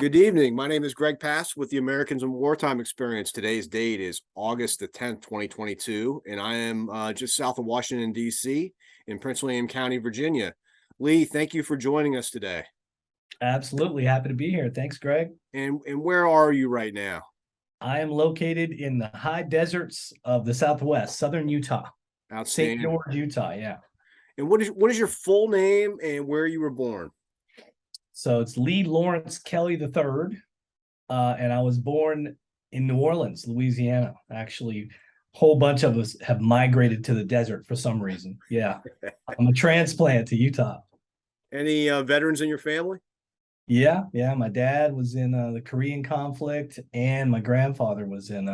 Good evening. My name is Greg Pass with the Americans in Wartime Experience. Today's date is August the 10th, 2022, and I am just south of Washington, D.C. in Prince William County, Virginia. Lee, thank you for joining us today. Absolutely. Happy to be here. Thanks, Greg. And where are you right now? I am located in the high deserts of the Southwest, southern Utah. St. Outstanding. George, Utah. Yeah. And what is your full name and where you were born? So it's Lee Lawrence Kelley III. And I was born in New Orleans, Louisiana. Actually, a whole bunch of us have migrated to the desert for some reason. Yeah. I'm a transplant to Utah. Any veterans in your family? Yeah. My dad was in the Korean conflict, and my grandfather was in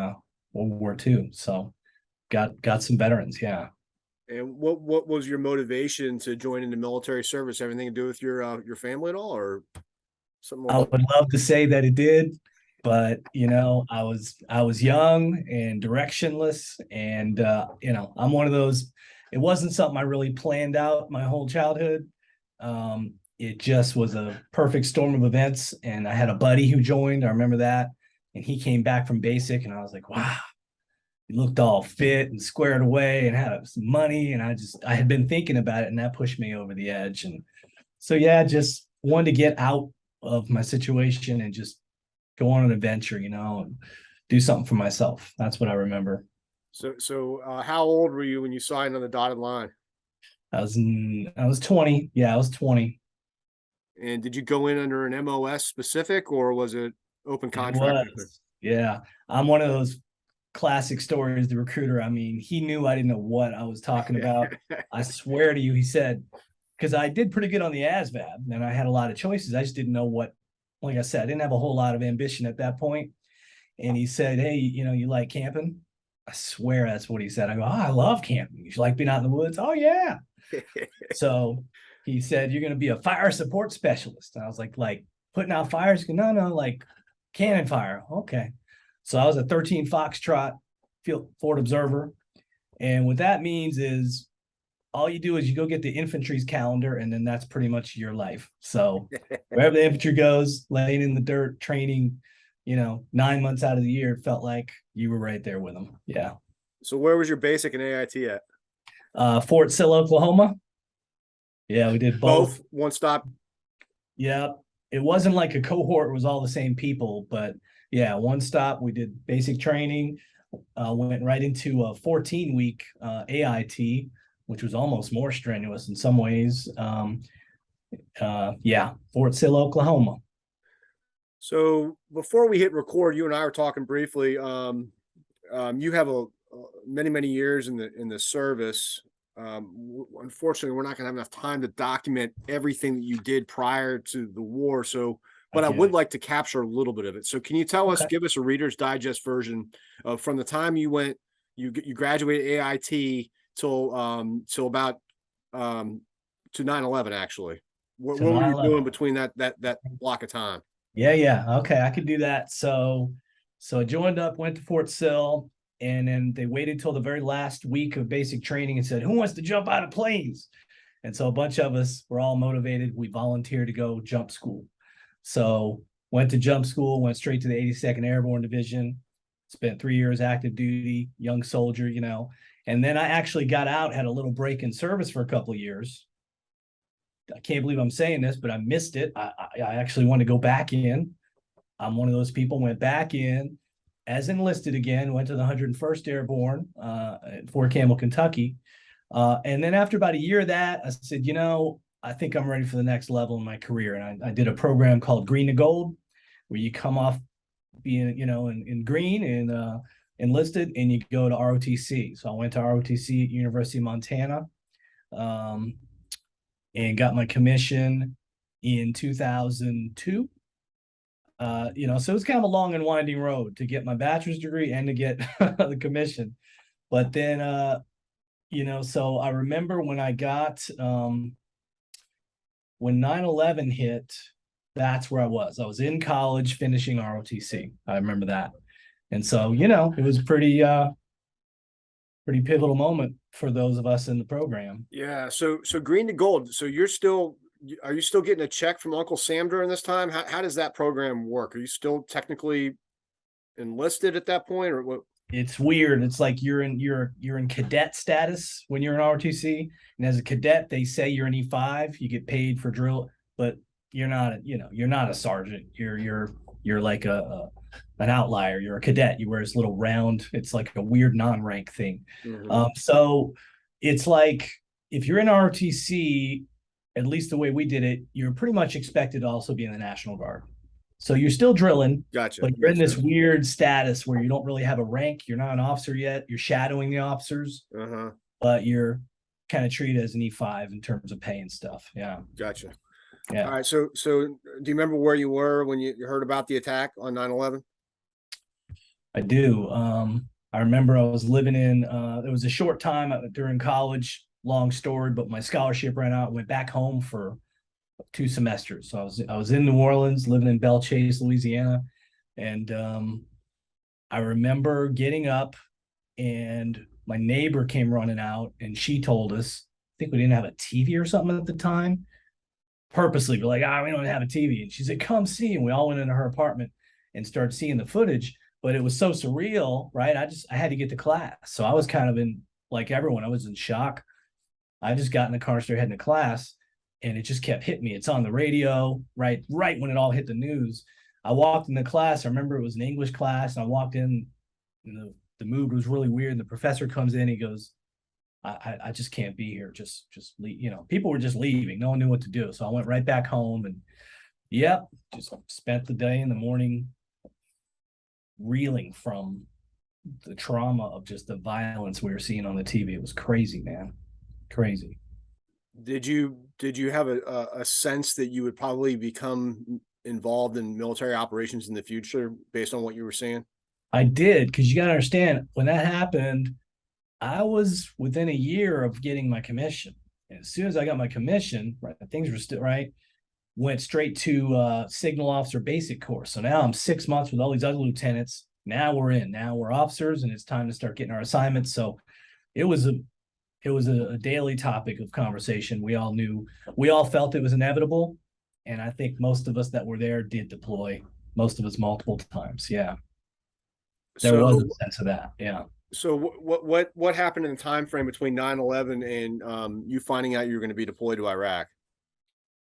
World War II. So got some veterans. Yeah. And what was your motivation to join into military service? Everything to do with your family at all, or something? I would love to say that it did, but I was young and directionless, and I'm one of those. It wasn't something I really planned out my whole childhood. It just was a perfect storm of events, and I had a buddy who joined. I remember that, and he came back from basic, and I was like, wow. He looked all fit and squared away and had some money, and I had been thinking about it, and that pushed me over the edge. And so yeah, just wanted to get out of my situation and just go on an adventure, and do something for myself. That's what I remember. So how old were you when you signed on the dotted line? I was 20. Yeah, I was 20. And did you go in under an MOS specific, or was it open contract? Yeah. I'm one of those classic stories. The recruiter, I mean, he knew I didn't know what I was talking about. I swear to you, he said, because I did pretty good on the ASVAB and I had a lot of choices. I just didn't know what, like I said, I didn't have a whole lot of ambition at that point. And he said, hey, you like camping? I swear that's what he said. I go, oh, I love camping. You like being out in the woods? Oh, yeah. So he said, you're going to be a fire support specialist. And I was like putting out fires? No, like cannon fire. Okay. So I was a 13 Foxtrot Field Fort Observer. And what that means is all you do is you go get the infantry's calendar, and then that's pretty much your life. So wherever the infantry goes, laying in the dirt, training, 9 months out of the year, it felt like you were right there with them. Yeah. So where was your basic and AIT at? Fort Sill, Oklahoma. Yeah, we did both. One stop. Yeah. It wasn't like a cohort. It was all the same people, but yeah, one stop. We did basic training, went right into a 14-week AIT, which was almost more strenuous in some ways. Fort Sill, Oklahoma. So before we hit record, you and I were talking briefly. You have many years in the service. Unfortunately, we're not going to have enough time to document everything that you did prior to the war. But I would like to capture a little bit of it. So can you give us a Reader's Digest version of from the time you graduated AIT till about to 9/11 actually. What were you doing between that block of time? Yeah. Okay, I could do that. So I joined up, went to Fort Sill, and then they waited till the very last week of basic training and said, who wants to jump out of planes? And so a bunch of us were all motivated. We volunteered to go jump school. So went to jump school, went straight to the 82nd Airborne Division, spent 3 years active duty, young soldier, and then I actually got out, had a little break in service for a couple of years. I can't believe I'm saying this, but I missed it. I actually wanted to go back in. I'm one of those people, went back in as enlisted again, went to the 101st Airborne at Fort Campbell, Kentucky. And then after about a year of that, I said, I think I'm ready for the next level in my career. And I did a program called Green to Gold, where you come off being, in green and enlisted, and you go to ROTC. So I went to ROTC at University of Montana, and got my commission in 2002. So it was kind of a long and winding road to get my bachelor's degree and to get the commission. But then, so I remember when I got, when 9/11 hit, that's where I was. I was in college finishing ROTC. I remember that. And so, it was pretty pivotal moment for those of us in the program. Yeah. So Green to Gold. So you're still are you still getting a check from Uncle Sam during this time? How does that program work? Are you still technically enlisted at that point, or what? It's weird. It's like you're in cadet status when you're in ROTC, and as a cadet, they say you're an E5. You get paid for drill, but you're not. You're not a sergeant. You're like an outlier. You're a cadet. You wear this little round. It's like a weird non-rank thing. So it's like if you're in ROTC, at least the way we did it, you're pretty much expected to also be in the National Guard. So you're still drilling, Gotcha. but you're in Makes this sense. weird status where you don't really have a rank. You're not an officer yet. You're shadowing the officers, Uh-huh. but you're kind of treated as an E5 in terms of pay and stuff. Yeah. Gotcha. All Yeah. right. So do you remember where you were when you heard about the attack on 9/11? I do. I remember I was living in, it was a short time during college, long story, but my scholarship ran out. Went back home for 2 semesters. So I was in New Orleans, living in Belle Chase, Louisiana, and I remember getting up, and my neighbor came running out, and she told us, I think we didn't have a TV or something at the time. Purposely, we're like, we don't have a TV, and she said, "Come see." And we all went into her apartment and started seeing the footage. But it was so surreal, right? I had to get to class, so I was kind of in, like everyone, I was in shock. I just got in the car, started heading to class, and it just kept hitting me. It's on the radio, right when it all hit the news. I walked into class. I remember it was an English class, and I walked in, and the mood was really weird. And the professor comes in, he goes, I just can't be here. Just leave. People were just leaving. No one knew what to do. So I went right back home, and just spent the day in the morning reeling from the trauma of just the violence we were seeing on the TV. It was crazy, man. Crazy. Did you have a sense that you would probably become involved in military operations in the future based on what you were seeing? I did, because you got to understand, when that happened, I was within a year of getting my commission. And as soon as I got my commission, right, things were still right, went straight to signal officer basic course. So now I'm 6 months with all these other lieutenants. Now we're officers, and it's time to start getting our assignments. So it was a daily topic of conversation. We all felt it was inevitable. And I think most of us that were there did deploy, most of us multiple times. Yeah. There was a sense of that. Yeah. So what happened in the time frame between 9/11 and you finding out you were going to be deployed to Iraq?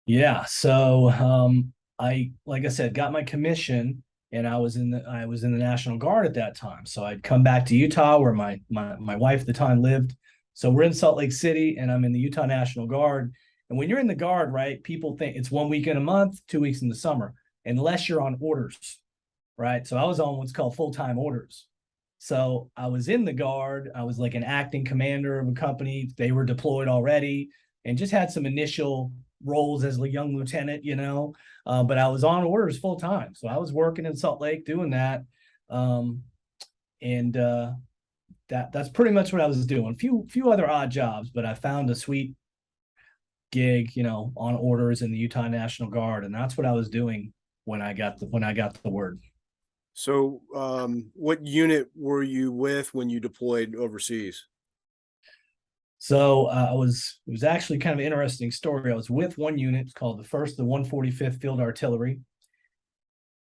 Yeah. So I, like I said, got my commission, and I was in the National Guard at that time. So I'd come back to Utah, where my wife at the time lived. So we're in Salt Lake City, and I'm in the Utah National Guard. And when you're in the Guard, right, people think it's 1 week in a month, 2 weeks in the summer, unless you're on orders, right? So I was on what's called full-time orders. So I was in the Guard. I was like an acting commander of a company. They were deployed already, and just had some initial roles as a young lieutenant, but I was on orders full time. So I was working in Salt Lake doing that. And that's pretty much what I was doing. Few other odd jobs, but I found a sweet gig, on orders in the Utah National Guard. And that's what I was doing when I got the word. So what unit were you with when you deployed overseas? So it was actually kind of an interesting story. I was with one unit. It's called the 145th Field Artillery.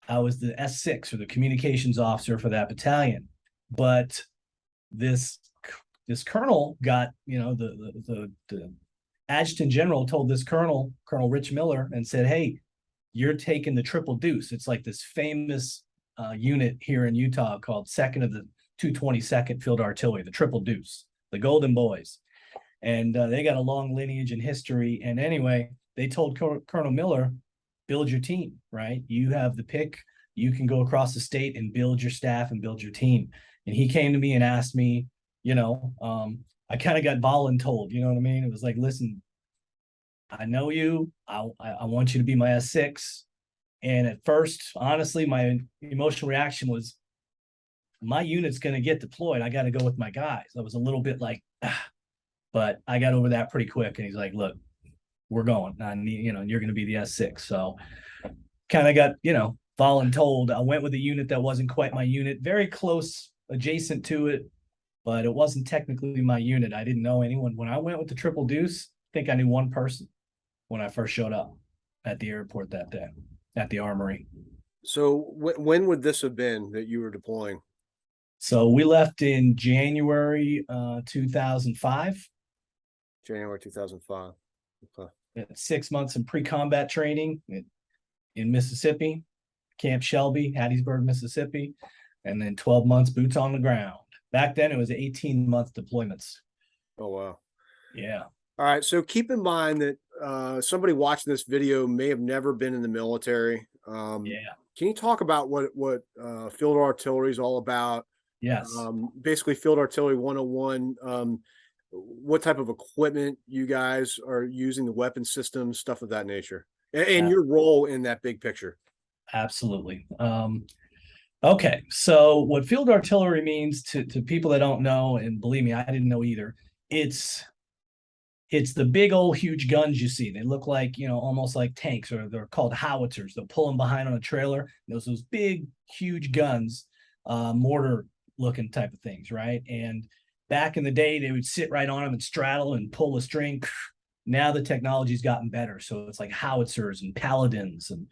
I was the S6, or the communications officer for that battalion. But this colonel got, the adjutant general told this Colonel Rich Miller, and said, "Hey, you're taking the Triple Deuce." It's like this famous unit here in Utah called 2nd of the 222nd Field Artillery, the Triple Deuce, the Golden Boys. And they got a long lineage and history. And anyway, they told Colonel Miller, "Build your team, right? You have the pick. You can go across the state and build your staff and build your team." And he came to me and asked me, I kind of got voluntold, you know what I mean? It was like, "Listen, I know you. I want you to be my S6. And at first, honestly, my emotional reaction was, my unit's going to get deployed. I got to go with my guys. I was a little bit like, but I got over that pretty quick. And he's like, "Look, we're going. I need, you're going to be the S6. So kind of got, voluntold. I went with a unit that wasn't quite my unit, very close adjacent to it, but it wasn't technically my unit. I didn't know anyone. When I went with the Triple Deuce, I think I knew one person when I first showed up at the airport that day, at the armory. So when would this have been that you were deploying? So we left in January 2005. January 2005. Okay. 6 months in pre-combat training in Mississippi, Camp Shelby, Hattiesburg, Mississippi, and then 12 months boots on the ground. Back then, it was 18-month deployments. Oh, wow. Yeah. All right. So keep in mind that somebody watching this video may have never been in the military. Yeah. Can you talk about what field artillery is all about? Yes. Basically, field artillery 101. What type of equipment you guys are using, the weapon systems, stuff of that nature, and your role in that big picture. Absolutely. Okay, so what field artillery means to people that don't know, and believe me, I didn't know either. It's the big old huge guns you see. They look like, almost like tanks, or they're called howitzers. They'll pull them behind on a trailer. Those big huge guns, mortar looking type of things, right? And back in the day, they would sit right on them and straddle and pull a string. Now the technology's gotten better, so it's like howitzers and paladins, and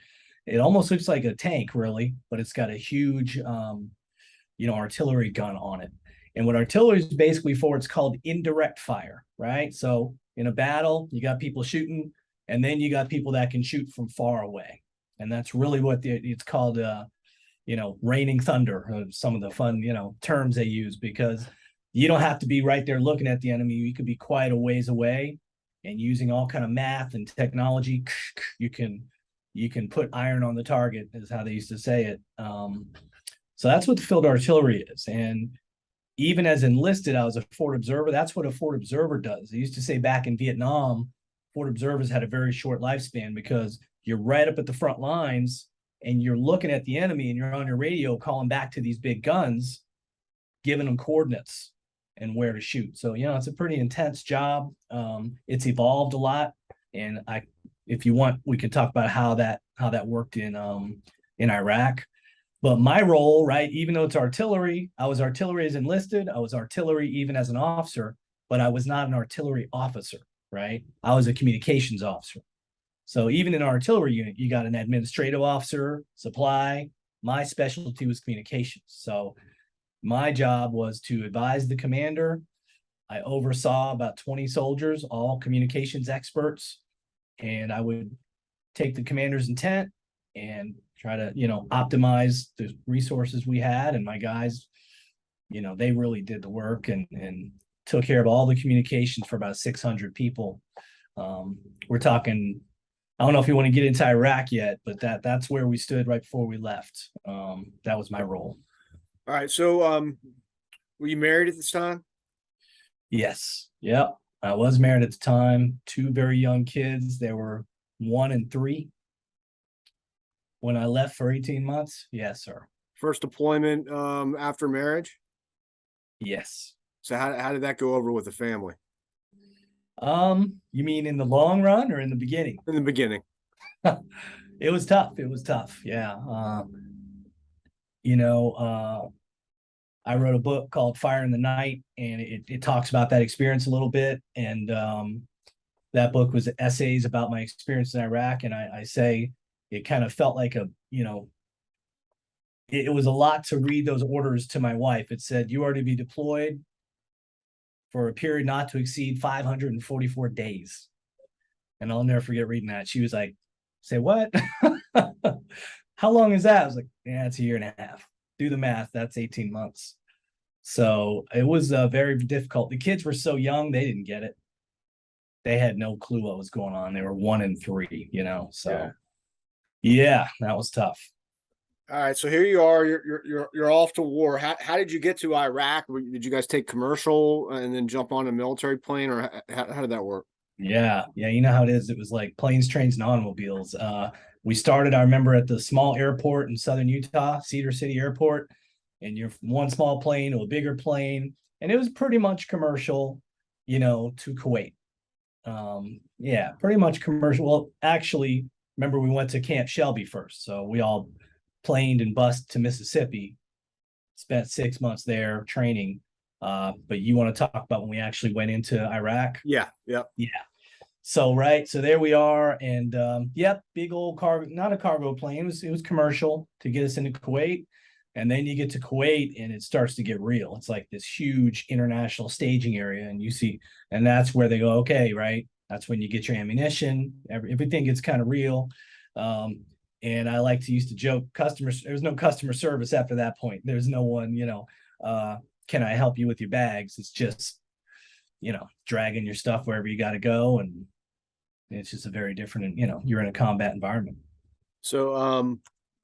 it almost looks like a tank, really, but it's got a huge, artillery gun on it. And what artillery is basically for, it's called indirect fire, right? So in a battle, you got people shooting, and then you got people that can shoot from far away, and that's really what it's called. Raining thunder. Some of the fun, terms they use, because you don't have to be right there looking at the enemy. You could be quite a ways away, and using all kind of math and technology, you can put iron on the target, is how they used to say it. So that's what the field artillery is. And even as enlisted, I was a Fort observer. That's what a Fort observer does. They used to say back in Vietnam, Fort observers had a very short lifespan, because you're right up at the front lines and you're looking at the enemy, and you're on your radio calling back to these big guns, giving them coordinates and where to shoot. So, it's a pretty intense job. It's evolved a lot. And if you want, we can talk about how that worked in Iraq. But my role, right, even though it's artillery, I was artillery as enlisted. I was artillery even as an officer, but I was not an artillery officer, right? I was a communications officer. So even in an artillery unit, you got an administrative officer, supply. My specialty was communications. So my job was to advise the commander. I oversaw about 20 soldiers, all communications experts, and I would take the commander's intent and try to, optimize the resources we had. And my guys, they really did the work and took care of all the communications for about 600 people. We're talking, I don't know if you want to get into Iraq yet, but that's where we stood right before we left. That was my role. All right. So, were you married at this time? Yes. Yep. I was married at the time. 2 very young kids. They were 1 and 3 when I left for 18 months. Yes, sir. First deployment after marriage? Yes. So how did that go over with the family? You mean in the long run or in the beginning? In the beginning. It was tough. It was tough. Yeah. I wrote a book called Fire in the Night, and it talks about that experience a little bit. And that book was essays about my experience in Iraq. And I say it kind of felt like it was a lot to read those orders to my wife. It said, you are to be deployed for a period not to exceed 544 days. And I'll never forget reading that. She was like, say what? How long is that? I was like, yeah, it's a year and a half. Do the math. That's 18 months. So it was very difficult. The kids were so young, they didn't get it. They had no clue what was going on. They were 1 and 3, so yeah, that was tough. All right, so here you are. You're off to war. How did you get to Iraq? Did you guys take commercial and then jump on a military plane, or how did that work? Yeah, you know how it is. It was like planes, trains, and automobiles. We started, I remember, at the small airport in southern Utah, Cedar City Airport, and you're from one small plane to a bigger plane, and it was pretty much commercial, to Kuwait. Yeah, pretty much commercial. Well, actually, remember we went to Camp Shelby first, so we all planed and bused to Mississippi, spent 6 months there training. But you want to talk about when we actually went into Iraq? Yeah. Yeah. right, so there we are, and yep, big old cargo, not a cargo plane, it was commercial to get us into Kuwait. And then you get to Kuwait and it starts to get real. It's like this huge international staging area, and you see, and that's where they go, okay, right, that's when you get your ammunition, everything gets kind of real. And I like to used to joke, customers, there's no customer service after that point. There's no one, can I help you with your bags? It's just, dragging your stuff wherever you got to go. And it's just a very different, you're in a combat environment. So,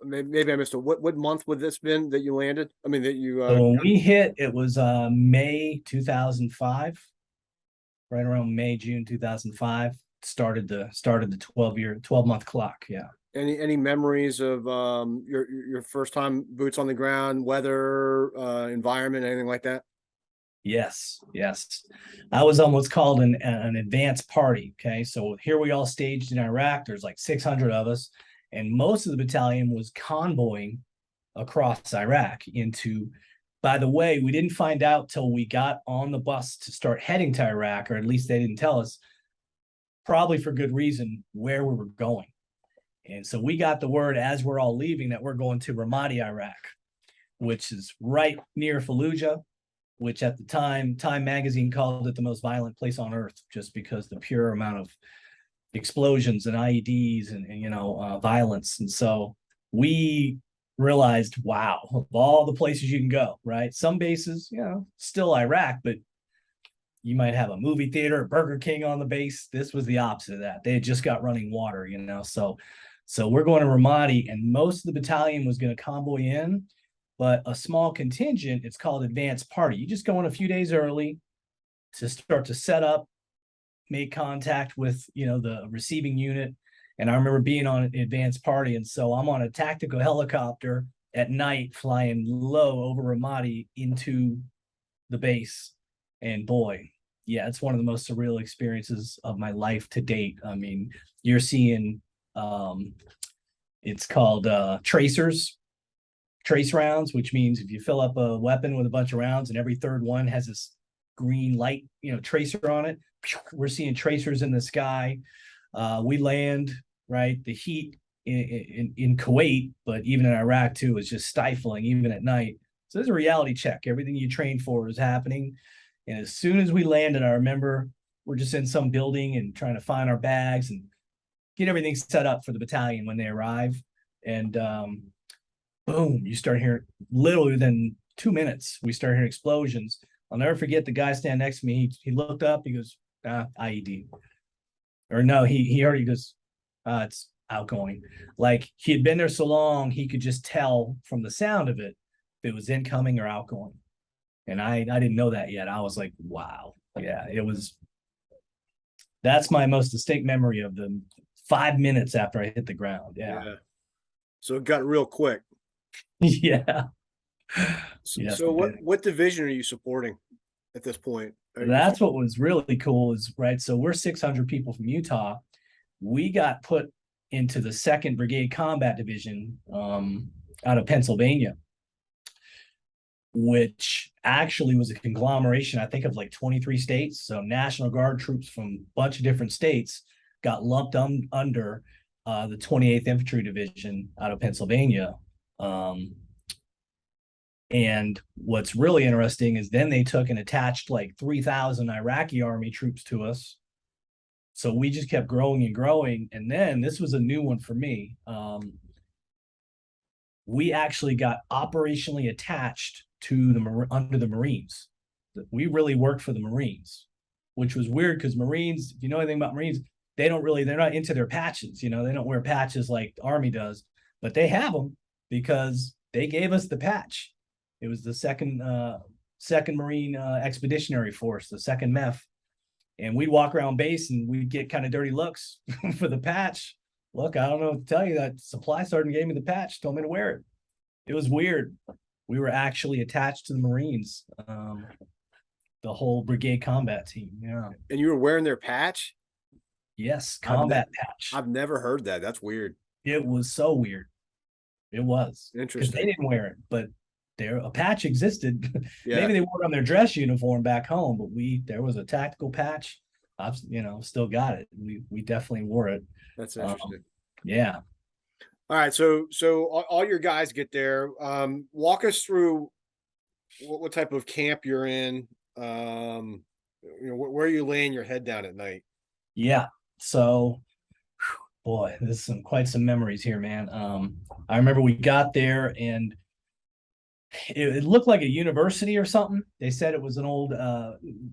maybe I missed it. What month would this been that you landed? I mean, that you, So when we hit, it was May 2005, right around May, June 2005, started the 12-month clock. Yeah. any memories of, your first time boots on the ground, weather, environment, anything like that? Yes, yes. I was on what's called an advanced party. Okay. So here we all staged in Iraq. There's like 600 of us, and most of the battalion was convoying across Iraq into, by the way, we didn't find out till we got on the bus to start heading to Iraq, or at least they didn't tell us, probably for good reason, where we were going. And so we got the word as we're all leaving that we're going to Ramadi, Iraq, which is right near Fallujah, which at the time, Time magazine called it the most violent place on earth, just because the pure amount of explosions and IEDs and violence. And so we realized, wow, of all the places you can go, right? Some bases, still Iraq, but you might have a movie theater, a Burger King on the base. This was the opposite of that. They had just got running water, So we're going to Ramadi, and most of the battalion was going to convoy in, but a small contingent, it's called advanced party. You just go in a few days early to start to set up, make contact with, the receiving unit. And I remember being on an advanced party. And so I'm on a tactical helicopter at night, flying low over Ramadi into the base. And boy, yeah, it's one of the most surreal experiences of my life to date. I mean, you're seeing, it's called trace rounds, which means if you fill up a weapon with a bunch of rounds and every third one has this green light, tracer on it, we're seeing tracers in the sky. We land, right? The heat in Kuwait, but even in Iraq too, is just stifling, even at night. So there's a reality check. Everything you trained for is happening. And as soon as we landed, I remember we're just in some building and trying to find our bags and get everything set up for the battalion when they arrive. And boom, you start hearing, literally within 2 minutes, we start hearing explosions. I'll never forget the guy standing next to me. He looked up, he goes, IED. Or no, he already goes, it's outgoing. Like he had been there so long, he could just tell from the sound of it if it was incoming or outgoing. And I didn't know that yet. I was like, wow. Yeah, that's my most distinct memory of the 5 minutes after I hit the ground. Yeah. So it got real quick. Yeah. So, Yes, so what division are you supporting at this point? That's what was really cool is, right, so we're 600 people from Utah. We got put into the 2nd Brigade Combat Division out of Pennsylvania, which actually was a conglomeration, I think, of like 23 states. So National Guard troops from a bunch of different states got lumped under the 28th Infantry Division out of Pennsylvania. And what's really interesting is then they took and attached like 3,000 Iraqi army troops to us. So we just kept growing and growing. And then this was a new one for me. We actually got operationally attached to under the Marines. We really worked for the Marines, which was weird because Marines, if you know anything about Marines, they're not into their patches. They don't wear patches like the Army does, but they have them because they gave us the patch. It was the second Marine Expeditionary Force, the 2nd MEF. And we'd walk around base and we'd get kind of dirty looks for the patch. Look, I don't know what to tell you. That supply sergeant gave me the patch, told me to wear it. It was weird. We were actually attached to the Marines, the whole brigade combat team. Yeah. And you were wearing their patch? Yes, combat patch. I've never heard that. That's weird. It was so weird. It was. Interesting. Because they didn't wear it, but a patch existed. Yeah. Maybe they wore it on their dress uniform back home, but there was a tactical patch. I've, still got it. We definitely wore it. That's Um, interesting. yeah. All right, so all your guys get there. Walk us through what type of camp you're in. Where you laying your head down at night. Yeah. So, boy, this is quite some memories here, man. I remember we got there and it looked like a university or something. They said it was an old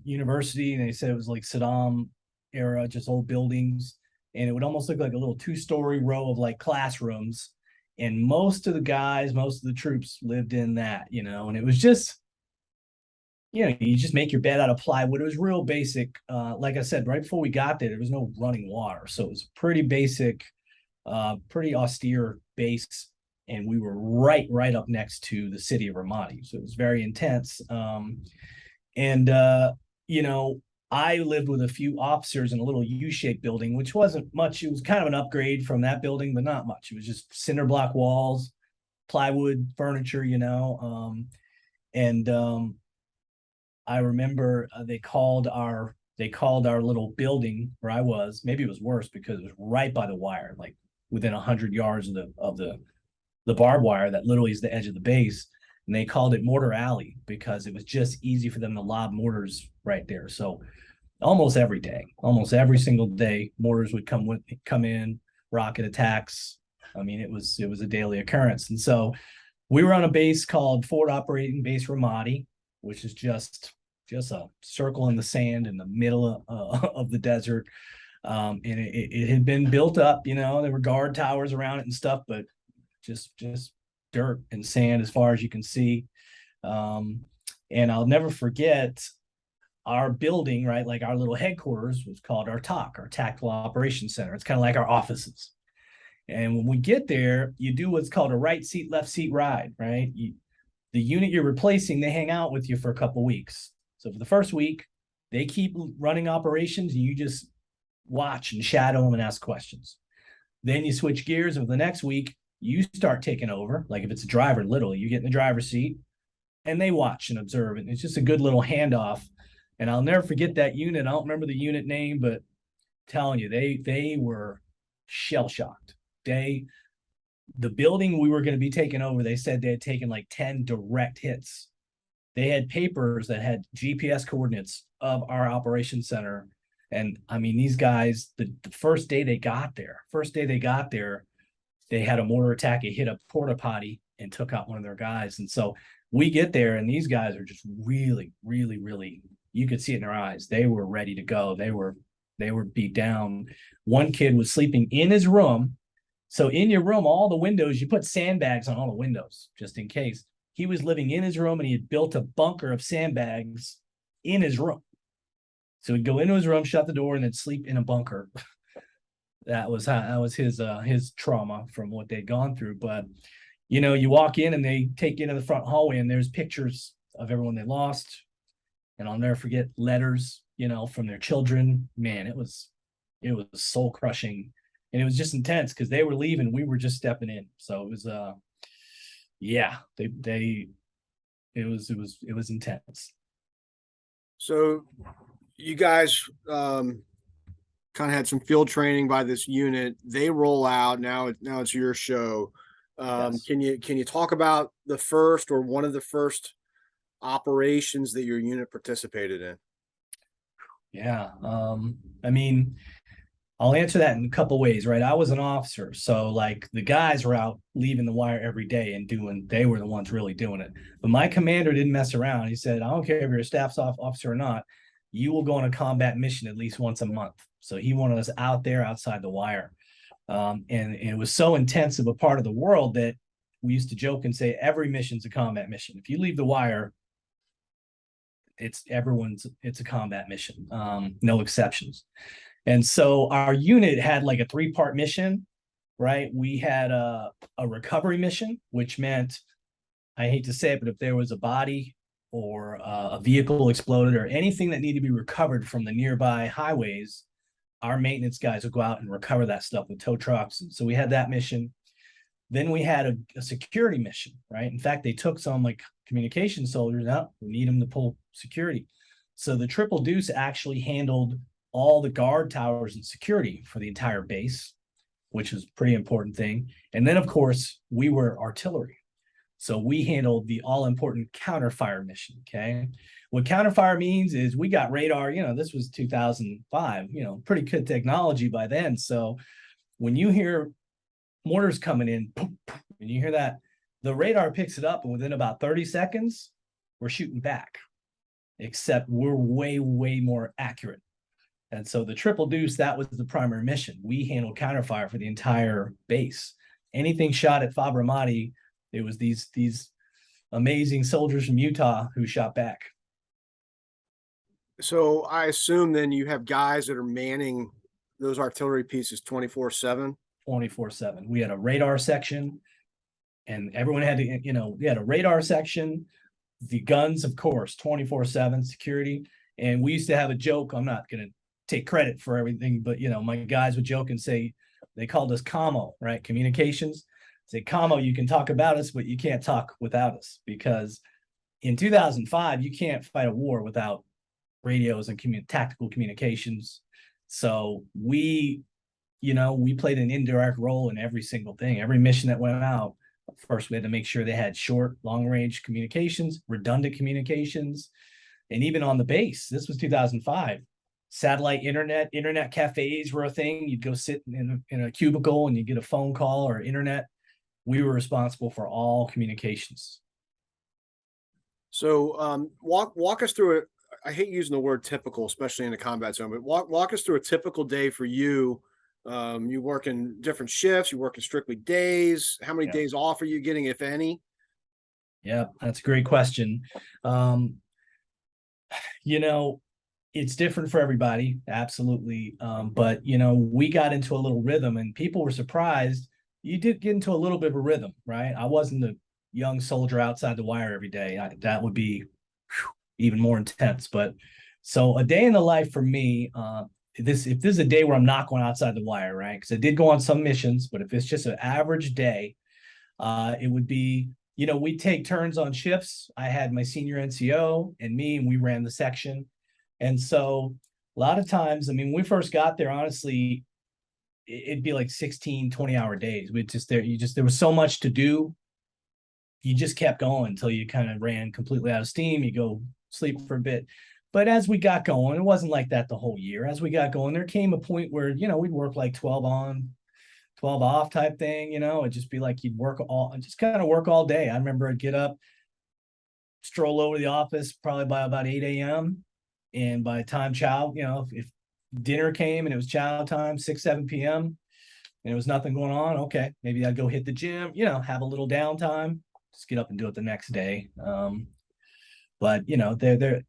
university, and they said it was like Saddam era, just old buildings, and it would almost look like a little 2-story row of like classrooms. And most of the guys, most of the troops lived in that, and it was just, you just make your bed out of plywood. It was real basic. Like I said, right before we got there was no running water, so it was pretty basic, pretty austere base, and we were right up next to the city of Ramadi, so it was very intense. And you know, I lived with a few officers in a little U-shaped building, which wasn't much. It was kind of an upgrade from that building, but not much. It was just cinder block walls, plywood furniture, and I remember they called our little building where I was. Maybe it was worse because it was right by the wire, like within 100 yards of the barbed wire that literally is the edge of the base. And they called it Mortar Alley because it was just easy for them to lob mortars right there. So almost every day, almost every single day, mortars would come in, rocket attacks. I mean, it was a daily occurrence. And so we were on a base called Forward Operating Base Ramadi, which is just a circle in the sand in the middle of the desert. And it had been built up, there were guard towers around it and stuff, but just dirt and sand as far as you can see. And I'll never forget our building, right? Like our little headquarters was called our TOC, our Tactical Operations Center. It's kind of like our offices. And when we get there, you do what's called a right seat, left seat ride, right? The unit you're replacing, they hang out with you for a couple of weeks. So for the first week, they keep running operations and you just watch and shadow them and ask questions. Then you switch gears, and for the next week, you start taking over. Like if it's a driver, literally, you get in the driver's seat and they watch and observe it. And it's just a good little handoff. And I'll never forget that unit. I don't remember the unit name, but I'm telling you, they were shell shocked. The building we were going to be taking over, they said they had taken like 10 direct hits. They had papers that had GPS coordinates of our operations center. And I mean, these guys, the first day they got there, they had a mortar attack. It hit a porta potty and took out one of their guys. And so we get there, and these guys are just really, really, really, you could see it in their eyes. They were ready to go. They were beat down. One kid was sleeping in his room. So in your room, all the windows, you put sandbags on all the windows just in case. He was living in his room, and he had built a bunker of sandbags in his room. So he'd go into his room, shut the door, and then sleep in a bunker. That was his trauma from what they'd gone through. But you walk in and they take you into the front hallway, and there's pictures of everyone they lost. And I'll never forget letters, from their children. Man, it was soul crushing. And it was just intense because they were leaving. We were just stepping in. So it was, yeah, it was intense. So you guys kind of had some field training by this unit. They roll out. Now it's your show. Yes. Can you talk about the first or one of the first operations that your unit participated in? Yeah. I mean, I'll answer that in a couple ways, right? I was an officer, so like the guys were out leaving the wire every day and they were the ones really doing it. But my commander didn't mess around. He said, I don't care if you're a staff officer or not, you will go on a combat mission at least once a month. So he wanted us out there outside the wire. And it was so intense of a part of the world that we used to joke and say every mission's a combat mission. If you leave the wire, it's a combat mission, no exceptions. And so our unit had like a 3-part mission, right? We had a recovery mission, which meant, I hate to say it, but if there was a body or a vehicle exploded or anything that needed to be recovered from the nearby highways, our maintenance guys would go out and recover that stuff with tow trucks. And so we had that mission. Then we had a security mission, right? In fact, they took some like communication soldiers out. We need them to pull security. So the Triple Deuce actually handled all the guard towers and security for the entire base, which was a pretty important thing. And then, of course, we were artillery. So we handled the all important counterfire mission. Okay. What counterfire means is we got radar, this was 2005, pretty good technology by then. So when you hear mortars coming in, and you hear that, the radar picks it up, and within about 30 seconds, we're shooting back, except we're way, way more accurate. And so the Triple Deuce, that was the primary mission. We handled counterfire for the entire base. Anything shot at FOB Ramadi, it was these amazing soldiers from Utah who shot back. So I assume then you have guys that are manning those artillery pieces 24/7. 24/7. We had a radar section, and everyone had to, we had a radar section, the guns, of course, 24/7 security. And we used to have a joke. I'm not going to take credit for everything, but my guys would joke and say, they called us commo, right? Communications. Say, commo, you can talk about us, but you can't talk without us, because in 2005, you can't fight a war without radios and tactical communications. So we played an indirect role in every single thing. Every mission that went out, first we had to make sure they had short, long-range communications, redundant communications, and even on the base, this was 2005. Satellite internet cafes were a thing. You'd go sit in a cubicle and you get a phone call or internet. We were responsible for all communications. So walk us through it. I hate using the word typical, especially in a combat zone, but walk us through a typical day for you. You work in different shifts, you work in strictly days. How many days off are you getting, if any? Yeah, that's a great question. It's different for everybody, absolutely. But we got into a little rhythm, and people were surprised. You did get into a little bit of a rhythm, right? I wasn't a young soldier outside the wire every day. That would be even more intense. But so a day in the life for me, if this is a day where I'm not going outside the wire, right? Because I did go on some missions, but if it's just an average day, it would be, we take turns on shifts. I had my senior NCO and me, and we ran the section. And so a lot of times, when we first got there, honestly, it'd be like 16, 20-hour days. There was so much to do. You just kept going until you kind of ran completely out of steam. You go sleep for a bit. But as we got going, it wasn't like that the whole year. As we got going, there came a point where, we'd work like 12 on, 12 off type thing. It'd just be like you'd work all day. I remember I'd get up, stroll over to the office probably by about 8 a.m. And by the time chow, if dinner came and it was chow time, 6, 7 p.m., and there was nothing going on, okay, maybe I'd go hit the gym, have a little downtime, just get up and do it the next day. But they're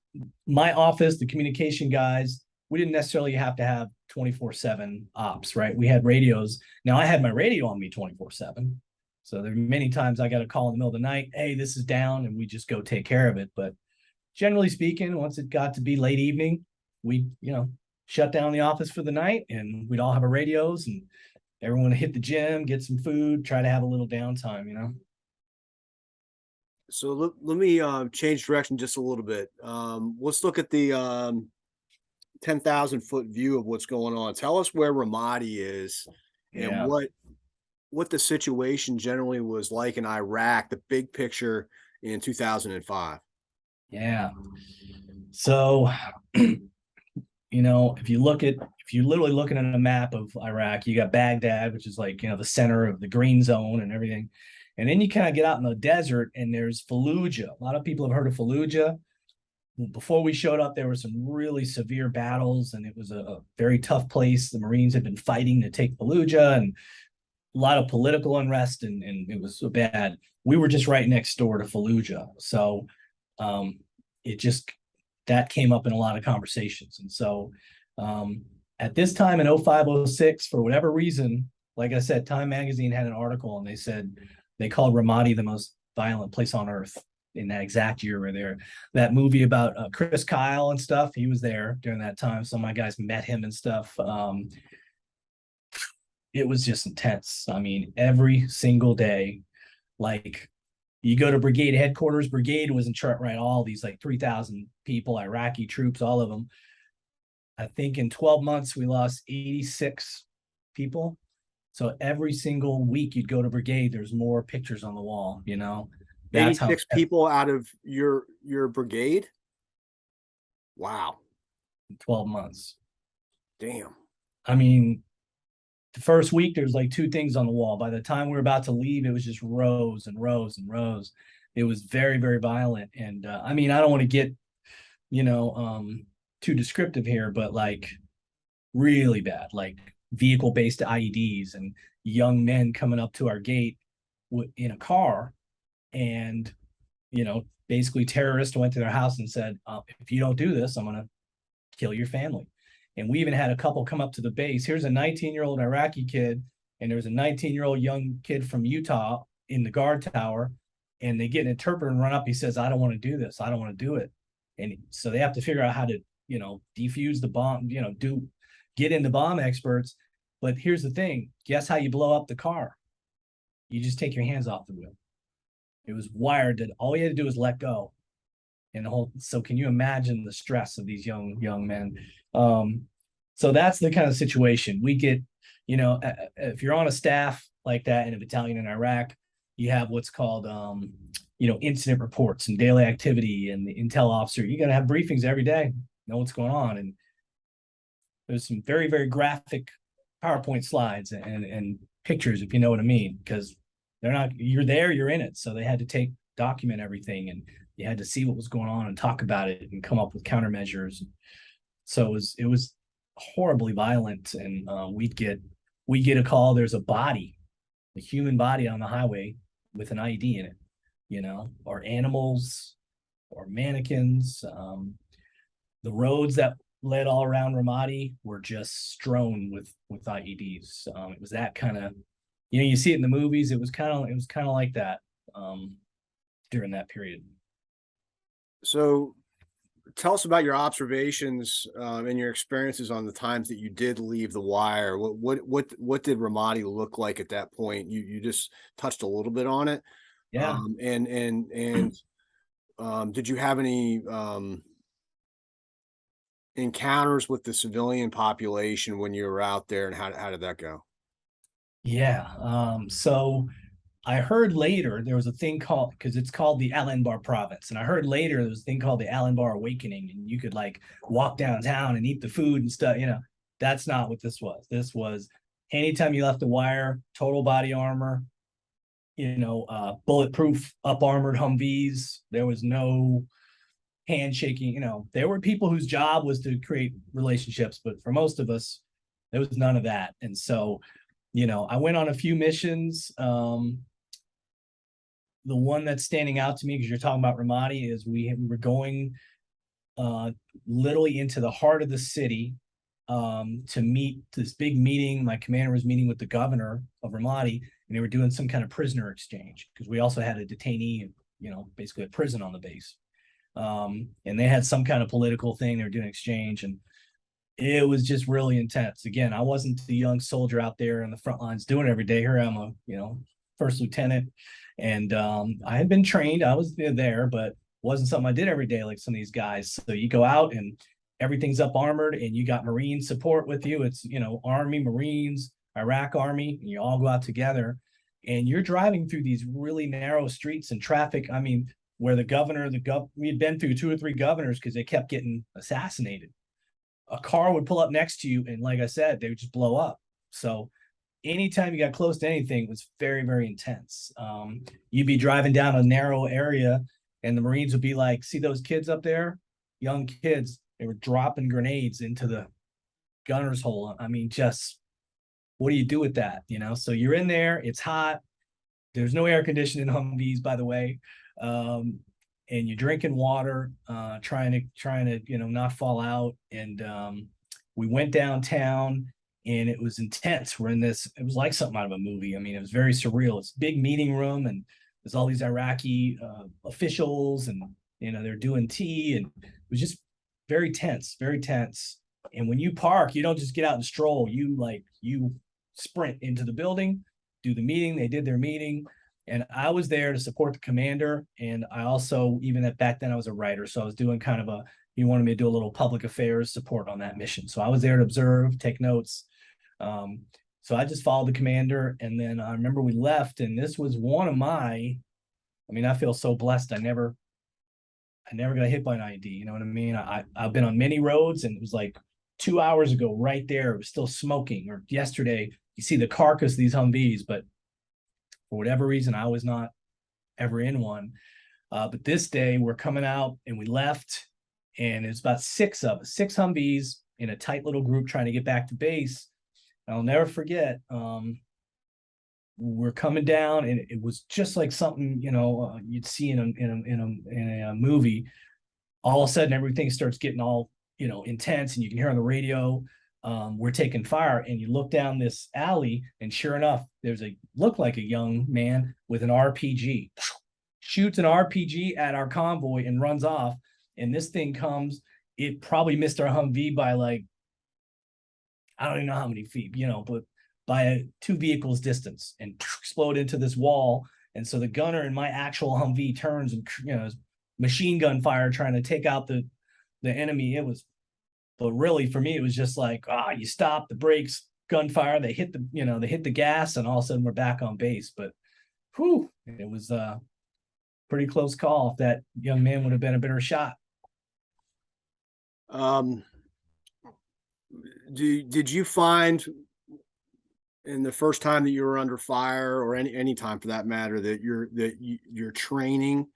my office, the communication guys, we didn't necessarily have to have 24/7 ops, right? We had radios. Now I had my radio on me 24/7. So there are many times I got a call in the middle of the night, hey, this is down, and we just go take care of it. But generally speaking, once it got to be late evening, we, shut down the office for the night, and we'd all have our radios, and everyone would hit the gym, get some food, try to have a little downtime. So let me change direction just a little bit. Let's look at the 10,000-foot view of what's going on. Tell us where Ramadi is and what the situation generally was like in Iraq, the big picture in 2005. Yeah. So, if you're literally looking at a map of Iraq, you got Baghdad, which is like, the center of the green zone and everything. And then you kind of get out in the desert, and there's Fallujah. A lot of people have heard of Fallujah. Before we showed up, there were some really severe battles, and it was a very tough place. The Marines had been fighting to take Fallujah, and a lot of political unrest, and it was so bad. We were just right next door to Fallujah. So that came up in a lot of conversations. And so at this time in 05, 06, for whatever reason, like I said, Time Magazine had an article, and they said they called Ramadi the most violent place on earth in that exact year. Where there, that movie about Chris Kyle and stuff, he was there during that time. Some of my guys met him and stuff. It was just intense. Every single day, like, you go to brigade headquarters, brigade was in chart, right? All these like 3,000 people, Iraqi troops, all of them. I think in 12 months we lost 86 people. So every single week you'd go to brigade, there's more pictures on the wall, you know. That's how 86 people out of your brigade? Wow. 12 months. Damn. I mean, the first week there's like two things on the wall. By the time we were about to leave, it was just rows and rows and rows. It was very, very violent. And I mean, I don't want to get, you know, too descriptive here, but like really bad, like vehicle-based IEDs and young men coming up to our gate in a car, and basically terrorists went to their house and said, if you don't do this, I'm gonna kill your family. And we even had a couple come up to the base. Here's a 19-year-old Iraqi kid, and there's a 19-year-old young kid from Utah in the guard tower, and they get an interpreter and run up. He says, I don't want to do this. I don't want to do it. And so they have to figure out how to, defuse the bomb, get in the bomb experts. But here's the thing. Guess how you blow up the car? You just take your hands off the wheel. It was wired that all you had to do was let go. And so can you imagine the stress of these young men? So that's the kind of situation we get. If you're on a staff like that in a battalion in Iraq, you have what's called incident reports and daily activity, and the intel officer, you got to have briefings every day, know what's going on. And there's some very, very graphic PowerPoint slides and pictures, if you know what I mean, because you're there, you're in it. So they had to document everything, and you had to see what was going on and talk about it and come up with countermeasures. So it was horribly violent. And we get a call, there's a human body on the highway with an IED in it, or animals or mannequins. The roads that led all around Ramadi were just strewn with IEDs. It was that kind of, you see it in the movies. It was kind of like that during that period. So tell us about your observations and your experiences on the times that you did leave the wire. What did Ramadi look like at that point? You just touched a little bit on it. Yeah. Did you have any encounters with the civilian population when you were out there, and how did that go? Yeah. So I heard later there was a thing called, because it's called the Al-Anbar province. And I heard later there was a thing called the Al-Anbar Awakening, and you could like walk downtown and eat the food and stuff. That's not what this was. This was anytime you left the wire, total body armor, bulletproof up armored Humvees. There was no handshaking. There were people whose job was to create relationships, but for most of us, there was none of that. And so, I went on a few missions. The one that's standing out to me, because you're talking about Ramadi, is we were going literally into the heart of the city to meet this big meeting. My commander was meeting with the governor of Ramadi, and they were doing some kind of prisoner exchange, because we also had a detainee, basically a prison on the base. And they had some kind of political thing. They were doing exchange, and it was just really intense. Again, I wasn't the young soldier out there in the front lines doing it every day. Here I'm a, first lieutenant, and I had been trained. I was there, but wasn't something I did every day like some of these guys. So you go out and everything's up armored, and you got Marine support with you. It's, Army, Marines, Iraq Army, and you all go out together, and you're driving through these really narrow streets and traffic. I mean, where we had been through 2 or 3 governors because they kept getting assassinated. A car would pull up next to you, and like I said, they would just blow up. So anytime you got close to anything, it was very, very intense. You'd be driving down a narrow area, and the Marines would be like, see those kids up there? Young kids, they were dropping grenades into the gunner's hole. I mean, just what do you do with that? So you're in there, it's hot. There's no air conditioning in Humvees, by the way. And you're drinking water, trying to, not fall out. And we went downtown, and it was intense. It was like something out of a movie. I mean, it was very surreal. It's a big meeting room, and there's all these Iraqi officials, and, they're doing tea, and it was just very tense, very tense. And when you park, you don't just get out and stroll. You sprint into the building, do the meeting. They did their meeting. And I was there to support the commander. And I also, back then I was a writer. So I was doing kind of a he wanted me to do a little public affairs support on that mission. So I was there to observe, take notes. So I just followed the commander, and then I remember we left, and this was one of my. I mean, I feel so blessed. I never got hit by an IED. You know what I mean? I've been on many roads, and it was like 2 hours ago, right there, it was still smoking. Or yesterday, you see the carcass of these Humvees, but for whatever reason, I was not ever in one. But this day, we're coming out, and we left, and it's about six Humvees in a tight little group trying to get back to base. And I'll never forget. We're coming down, and it was just like something you'd see in a movie. All of a sudden, everything starts getting all intense, and you can hear on the radio, we're taking fire. And you look down this alley, and sure enough, looked like a young man with an RPG, shoots an RPG at our convoy and runs off. And this thing comes, it probably missed our Humvee by like, I don't even know how many feet, but by 2 vehicles distance, and explode into this wall. And so the gunner in my actual Humvee turns and machine gun fire trying to take out the enemy. But really for me, it was just like, you stop the brakes, gunfire, they hit the gas, and all of a sudden we're back on base. But it was a pretty close call. If that young man would have been a better shot. Did you find in the first time that you were under fire, or any time for that matter, that your training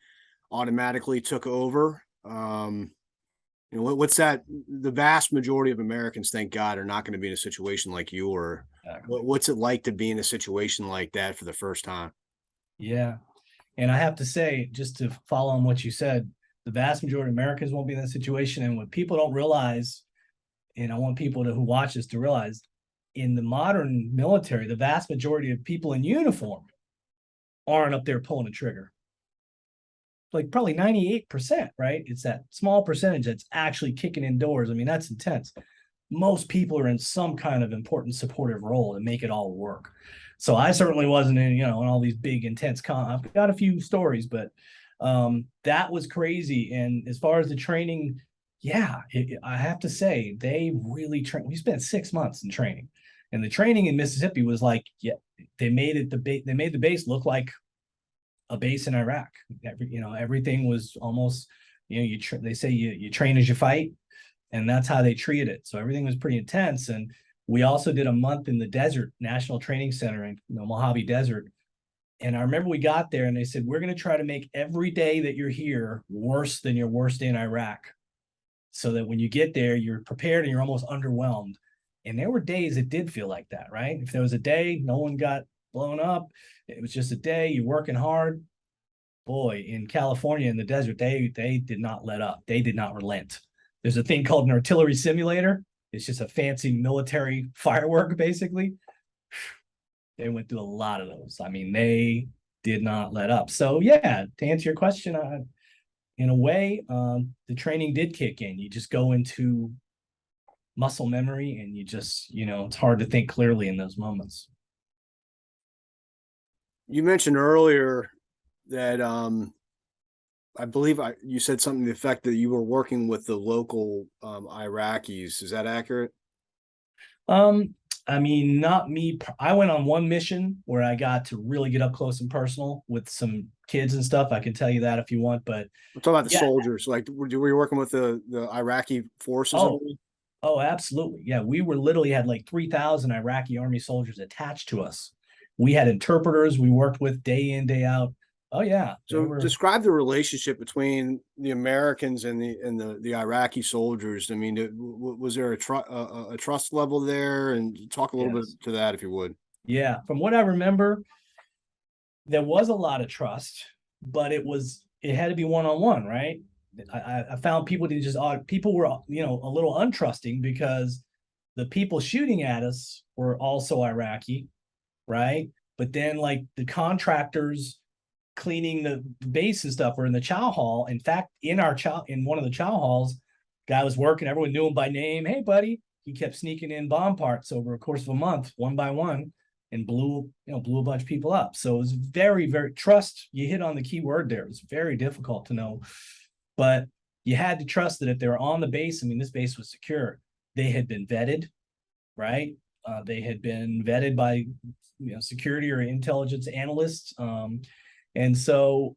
automatically took over? What's that? The vast majority of Americans, thank God, are not going to be in a situation like you were. Exactly. What's it like to be in a situation like that for the first time? Yeah. And I have to say, just to follow on what you said, the vast majority of Americans won't be in that situation. And what people don't realize, and I want people who watch this to realize, in the modern military, the vast majority of people in uniform aren't up there pulling a trigger. Like probably 98%, right? It's that small percentage that's actually kicking in doors. I mean, that's intense. Most people are in some kind of important supportive role to make it all work. So I certainly wasn't in all these big intense I've got a few stories, but that was crazy. And as far as the training, I have to say, they really trained. We spent 6 months in training. And the training in Mississippi was like, they made the base look like a base in Iraq. Everything was almost, they say you train as you fight, and that's how they treated it. So everything was pretty intense. And we also did a month in the desert, National Training Center in Mojave Desert. And I remember we got there, and they said, we're going to try to make every day that you're here worse than your worst day in Iraq, so that when you get there, you're prepared and you're almost underwhelmed. And there were days it did feel like that, right? If there was a day no one got blown up, it was just a day you're working hard. Boy, in California in the desert, they did not let up. They did not relent. There's a thing called an artillery simulator. It's just a fancy military firework, basically. They went through a lot of those. I mean, they did not let up. So yeah, to answer your question, in a way, the training did kick in. You just go into muscle memory, and you just, it's hard to think clearly in those moments. You mentioned earlier that I believe you said something to the effect that you were working with the local Iraqis. Is that accurate? I mean, not me. I went on one mission where I got to really get up close and personal with some kids and stuff. I can tell you that if you want, but I'm talking about the soldiers. Like, were you working with the Iraqi forces? Oh, absolutely. Yeah, we literally had like 3,000 Iraqi army soldiers attached to us. We had interpreters we worked with day in, day out. Oh yeah. So describe the relationship between the Americans and the Iraqi soldiers. I mean, was there a trust level there? And talk a little bit to that, if you would. Yeah, from what I remember, there was a lot of trust, but it had to be one-on-one, right? I found people were a little untrusting, because the people shooting at us were also Iraqi, right? But then like the contractors cleaning the base and stuff were in the chow hall. In fact, in one of the chow halls, guy was working, everyone knew him by name. Hey buddy, he kept sneaking in bomb parts over a course of a month, one by one, and blew a bunch of people up. So it was very, very trust. You hit on the key word there. It's very difficult to know. But you had to trust that if they were on the base, I mean, this base was secure. They had been vetted, right? They had been vetted by security or intelligence analysts, and so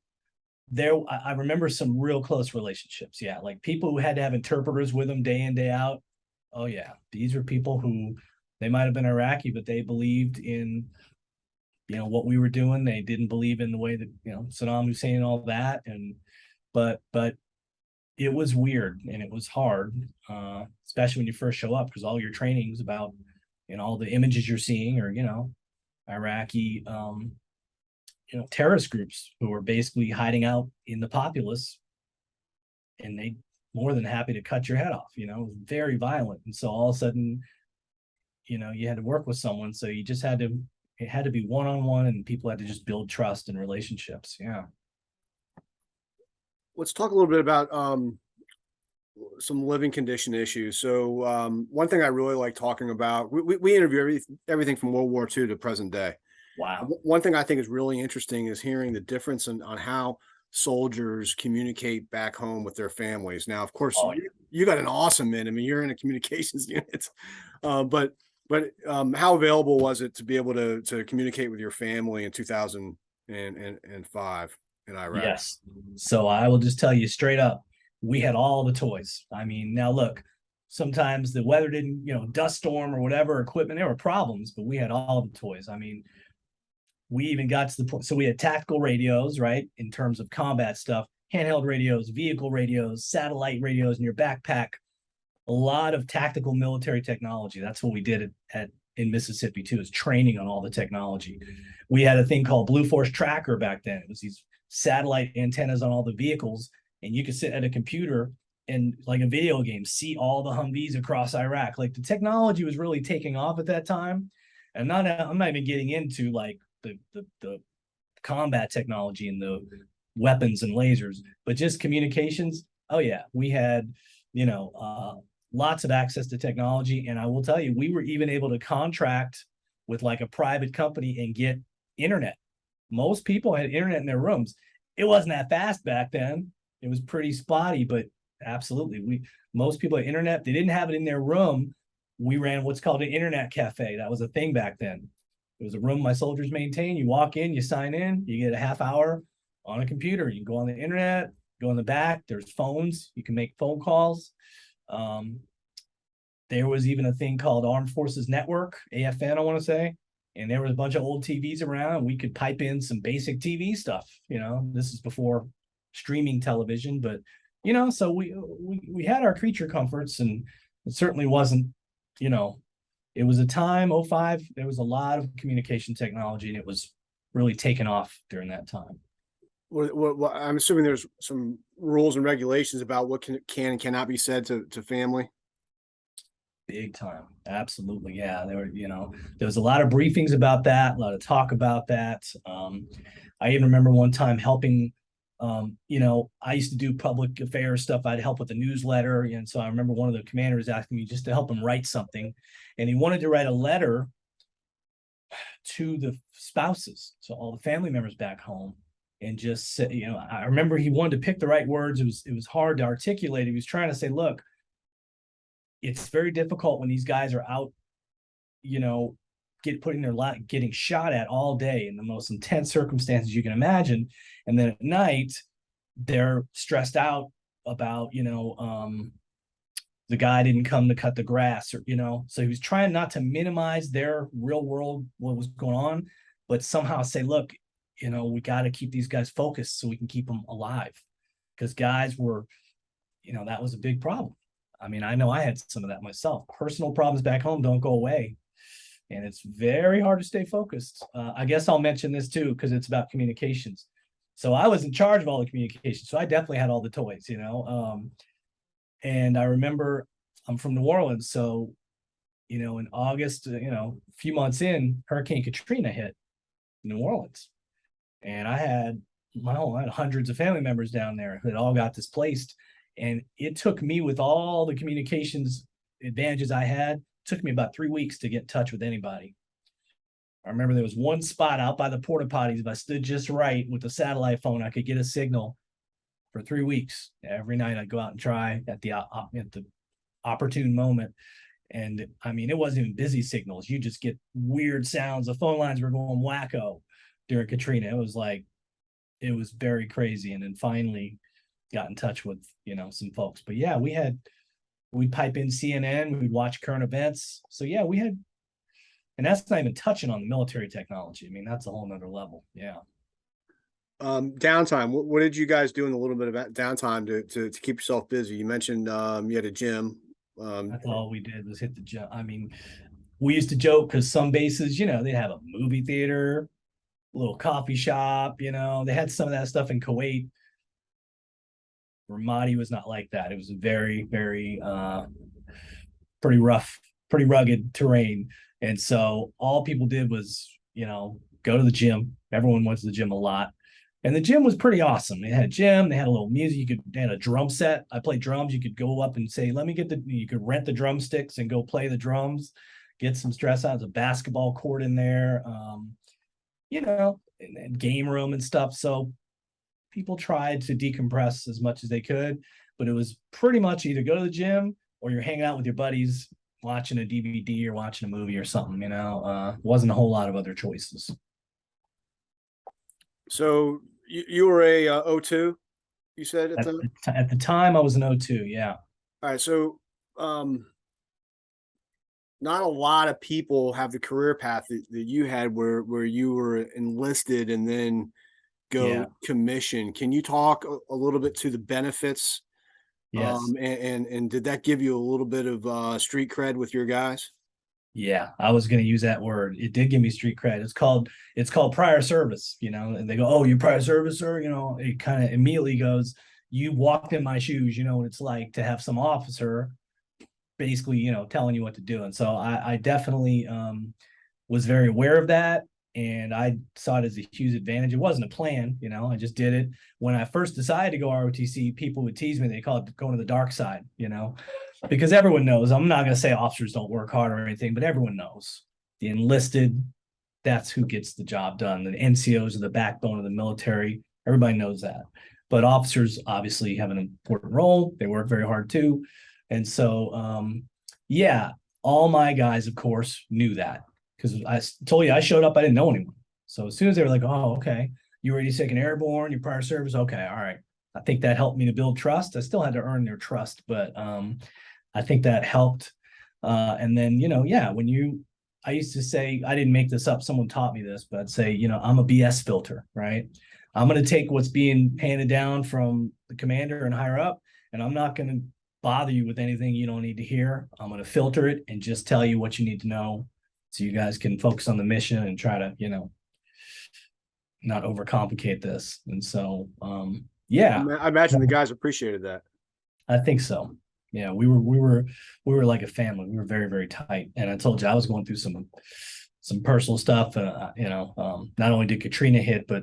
there I remember some real close relationships. Yeah, like people who had to have interpreters with them day in day out. Oh yeah, these were people who they might have been Iraqi, but they believed in what we were doing. They didn't believe in the way that Saddam Hussein and all that. And but it was weird and it was hard, especially when you first show up, because all your training is about all the images you're seeing or Iraqi terrorist groups who are basically hiding out in the populace, and they more than happy to cut your head off. It was very violent. And so all of a sudden, you had to work with someone. So you just it had to be one-on-one, and people had to just build trust and relationships. Yeah. Let's talk a little bit about some living condition issues. So one thing I really like talking about, we interview everything from World War II to present day. Wow. One thing I think is really interesting is hearing the difference on how soldiers communicate back home with their families. Now, of course, you got an awesome man. I mean, you're in a communications unit, but how available was it to be able to communicate with your family in 2005 in Iraq? Yes. So I will just tell you straight up, we had all the toys. I mean, now look, sometimes the weather didn't, dust storm or whatever equipment, there were problems, but we had all the toys. I mean, we even got to the point. So we had tactical radios, right? In terms of combat stuff, handheld radios, vehicle radios, satellite radios in your backpack, a lot of tactical military technology. That's what we did in Mississippi too, is training on all the technology. We had a thing called Blue Force Tracker back then. It was these satellite antennas on all the vehicles, and you could sit at a computer and, like a video game, see all the Humvees across Iraq. Like, the technology was really taking off at that time. And I'm not even getting into like the combat technology and the weapons and lasers, but just communications. Oh yeah, we had lots of access to technology. And I will tell you, we were even able to contract with like a private company and get internet. Most people had internet in their rooms. It wasn't that fast back then. It was pretty spotty, but absolutely, most people had internet. They didn't have it in their room. We ran what's called an internet cafe. That was a thing back then. It was a room my soldiers maintained. You walk in, you sign in, you get a half hour on a computer. You can go on the internet, go in the back. There's phones. You can make phone calls. There was even a thing called Armed Forces Network, AFN, I want to say. And there was a bunch of old TVs around, and we could pipe in some basic TV stuff. This is before streaming television, but so we had our creature comforts, and it certainly wasn't, it was a time, 05, there was a lot of communication technology, and it was really taken off during that time. Well, I'm assuming there's some rules and regulations about what can and cannot be said to family. Big time. Absolutely. Yeah. There was a lot of briefings about that, a lot of talk about that. I even remember one time helping, I used to do public affairs stuff. I'd help with the newsletter. And so I remember one of the commanders asking me just to help him write something. And he wanted to write a letter to the spouses, so all the family members back home, and just say, I remember he wanted to pick the right words. It was hard to articulate. He was trying to say, look, it's very difficult when these guys are out, getting shot at all day in the most intense circumstances you can imagine. And then at night, they're stressed out about, the guy didn't come to cut the grass, or, so he was trying not to minimize their real world, what was going on, but somehow say, look, we got to keep these guys focused so we can keep them alive. Because guys were, that was a big problem. I mean, I know I had some of that myself. Personal problems back home don't go away. And it's very hard to stay focused. I guess I'll mention this too, because it's about communications. So I was in charge of all the communications. So I definitely had all the toys, and I remember I'm from New Orleans. So, in August, a few months in, Hurricane Katrina hit New Orleans. And I had hundreds of family members down there that all got displaced. And it took me, with all the communications advantages I had, took me about 3 weeks to get in touch with anybody. I remember there was one spot out by the porta potties. If I stood just right with the satellite phone, I could get a signal. for 3 weeks. Every night I'd go out and try at the opportune moment. And I mean, it wasn't even busy signals. You just get weird sounds. The phone lines were going wacko during Katrina. It was very crazy. And then finally got in touch with, some folks. But yeah, we'd pipe in CNN, we'd watch current events. So yeah, and that's not even touching on the military technology. I mean, that's a whole nother level. Yeah. Downtime. What did you guys do in a little bit of downtime to keep yourself busy? You mentioned you had a gym. That's all we did was hit the gym. I mean, we used to joke because some bases, they have a movie theater, a little coffee shop, they had some of that stuff in Kuwait. Ramadi was not like that. It was a very, very pretty rough, pretty rugged terrain. And so all people did was, go to the gym. Everyone went to the gym a lot. And the gym was pretty awesome. They had a gym, they had a little music, they had a drum set. I played drums. You could go up and say, you could rent the drumsticks and go play the drums, get some stress out. There's a basketball court in there, and game room and stuff. So people tried to decompress as much as they could, but it was pretty much either go to the gym or you're hanging out with your buddies, watching a DVD or watching a movie or something, wasn't a whole lot of other choices. So you were a O2, you said at the time I was an O2. Yeah. All right. So, not a lot of people have the career path that you had where you were enlisted and then go commission. Can you talk a little bit to the benefits? Yes. And did that give you a little bit of street cred with your guys? Yeah, I was going to use that word. It did give me street cred. It's called prior service, and they go, "Oh, you prior service, sir?" It kind of immediately goes, "You walked in my shoes. You know what it's like to have some officer basically, telling you what to do." And so I definitely was very aware of that. And I saw it as a huge advantage. It wasn't a plan, I just did it. When I first decided to go ROTC, people would tease me. They call it going to the dark side, because everyone knows. I'm not going to say officers don't work hard or anything, but everyone knows the enlisted, that's who gets the job done. The NCOs are the backbone of the military. Everybody knows that. But officers obviously have an important role. They work very hard too. And so, all my guys, of course, knew that. Because I told you I showed up, I didn't know anyone. So as soon as they were like, "Oh, okay, you ready to take an airborne, your prior service?" Okay, all right. I think that helped me to build trust. I still had to earn their trust, but I think that helped. And then, I used to say, I didn't make this up, someone taught me this, but I'd say, I'm a BS filter, right? I'm going to take what's being handed down from the commander and higher up, and I'm not going to bother you with anything you don't need to hear. I'm going to filter it and just tell you what you need to know, so you guys can focus on the mission and try to, not overcomplicate this. And so, I imagine the guys appreciated that. I think so. Yeah, we were like a family. We were very, very tight. And I told you I was going through some personal stuff. Not only did Katrina hit, but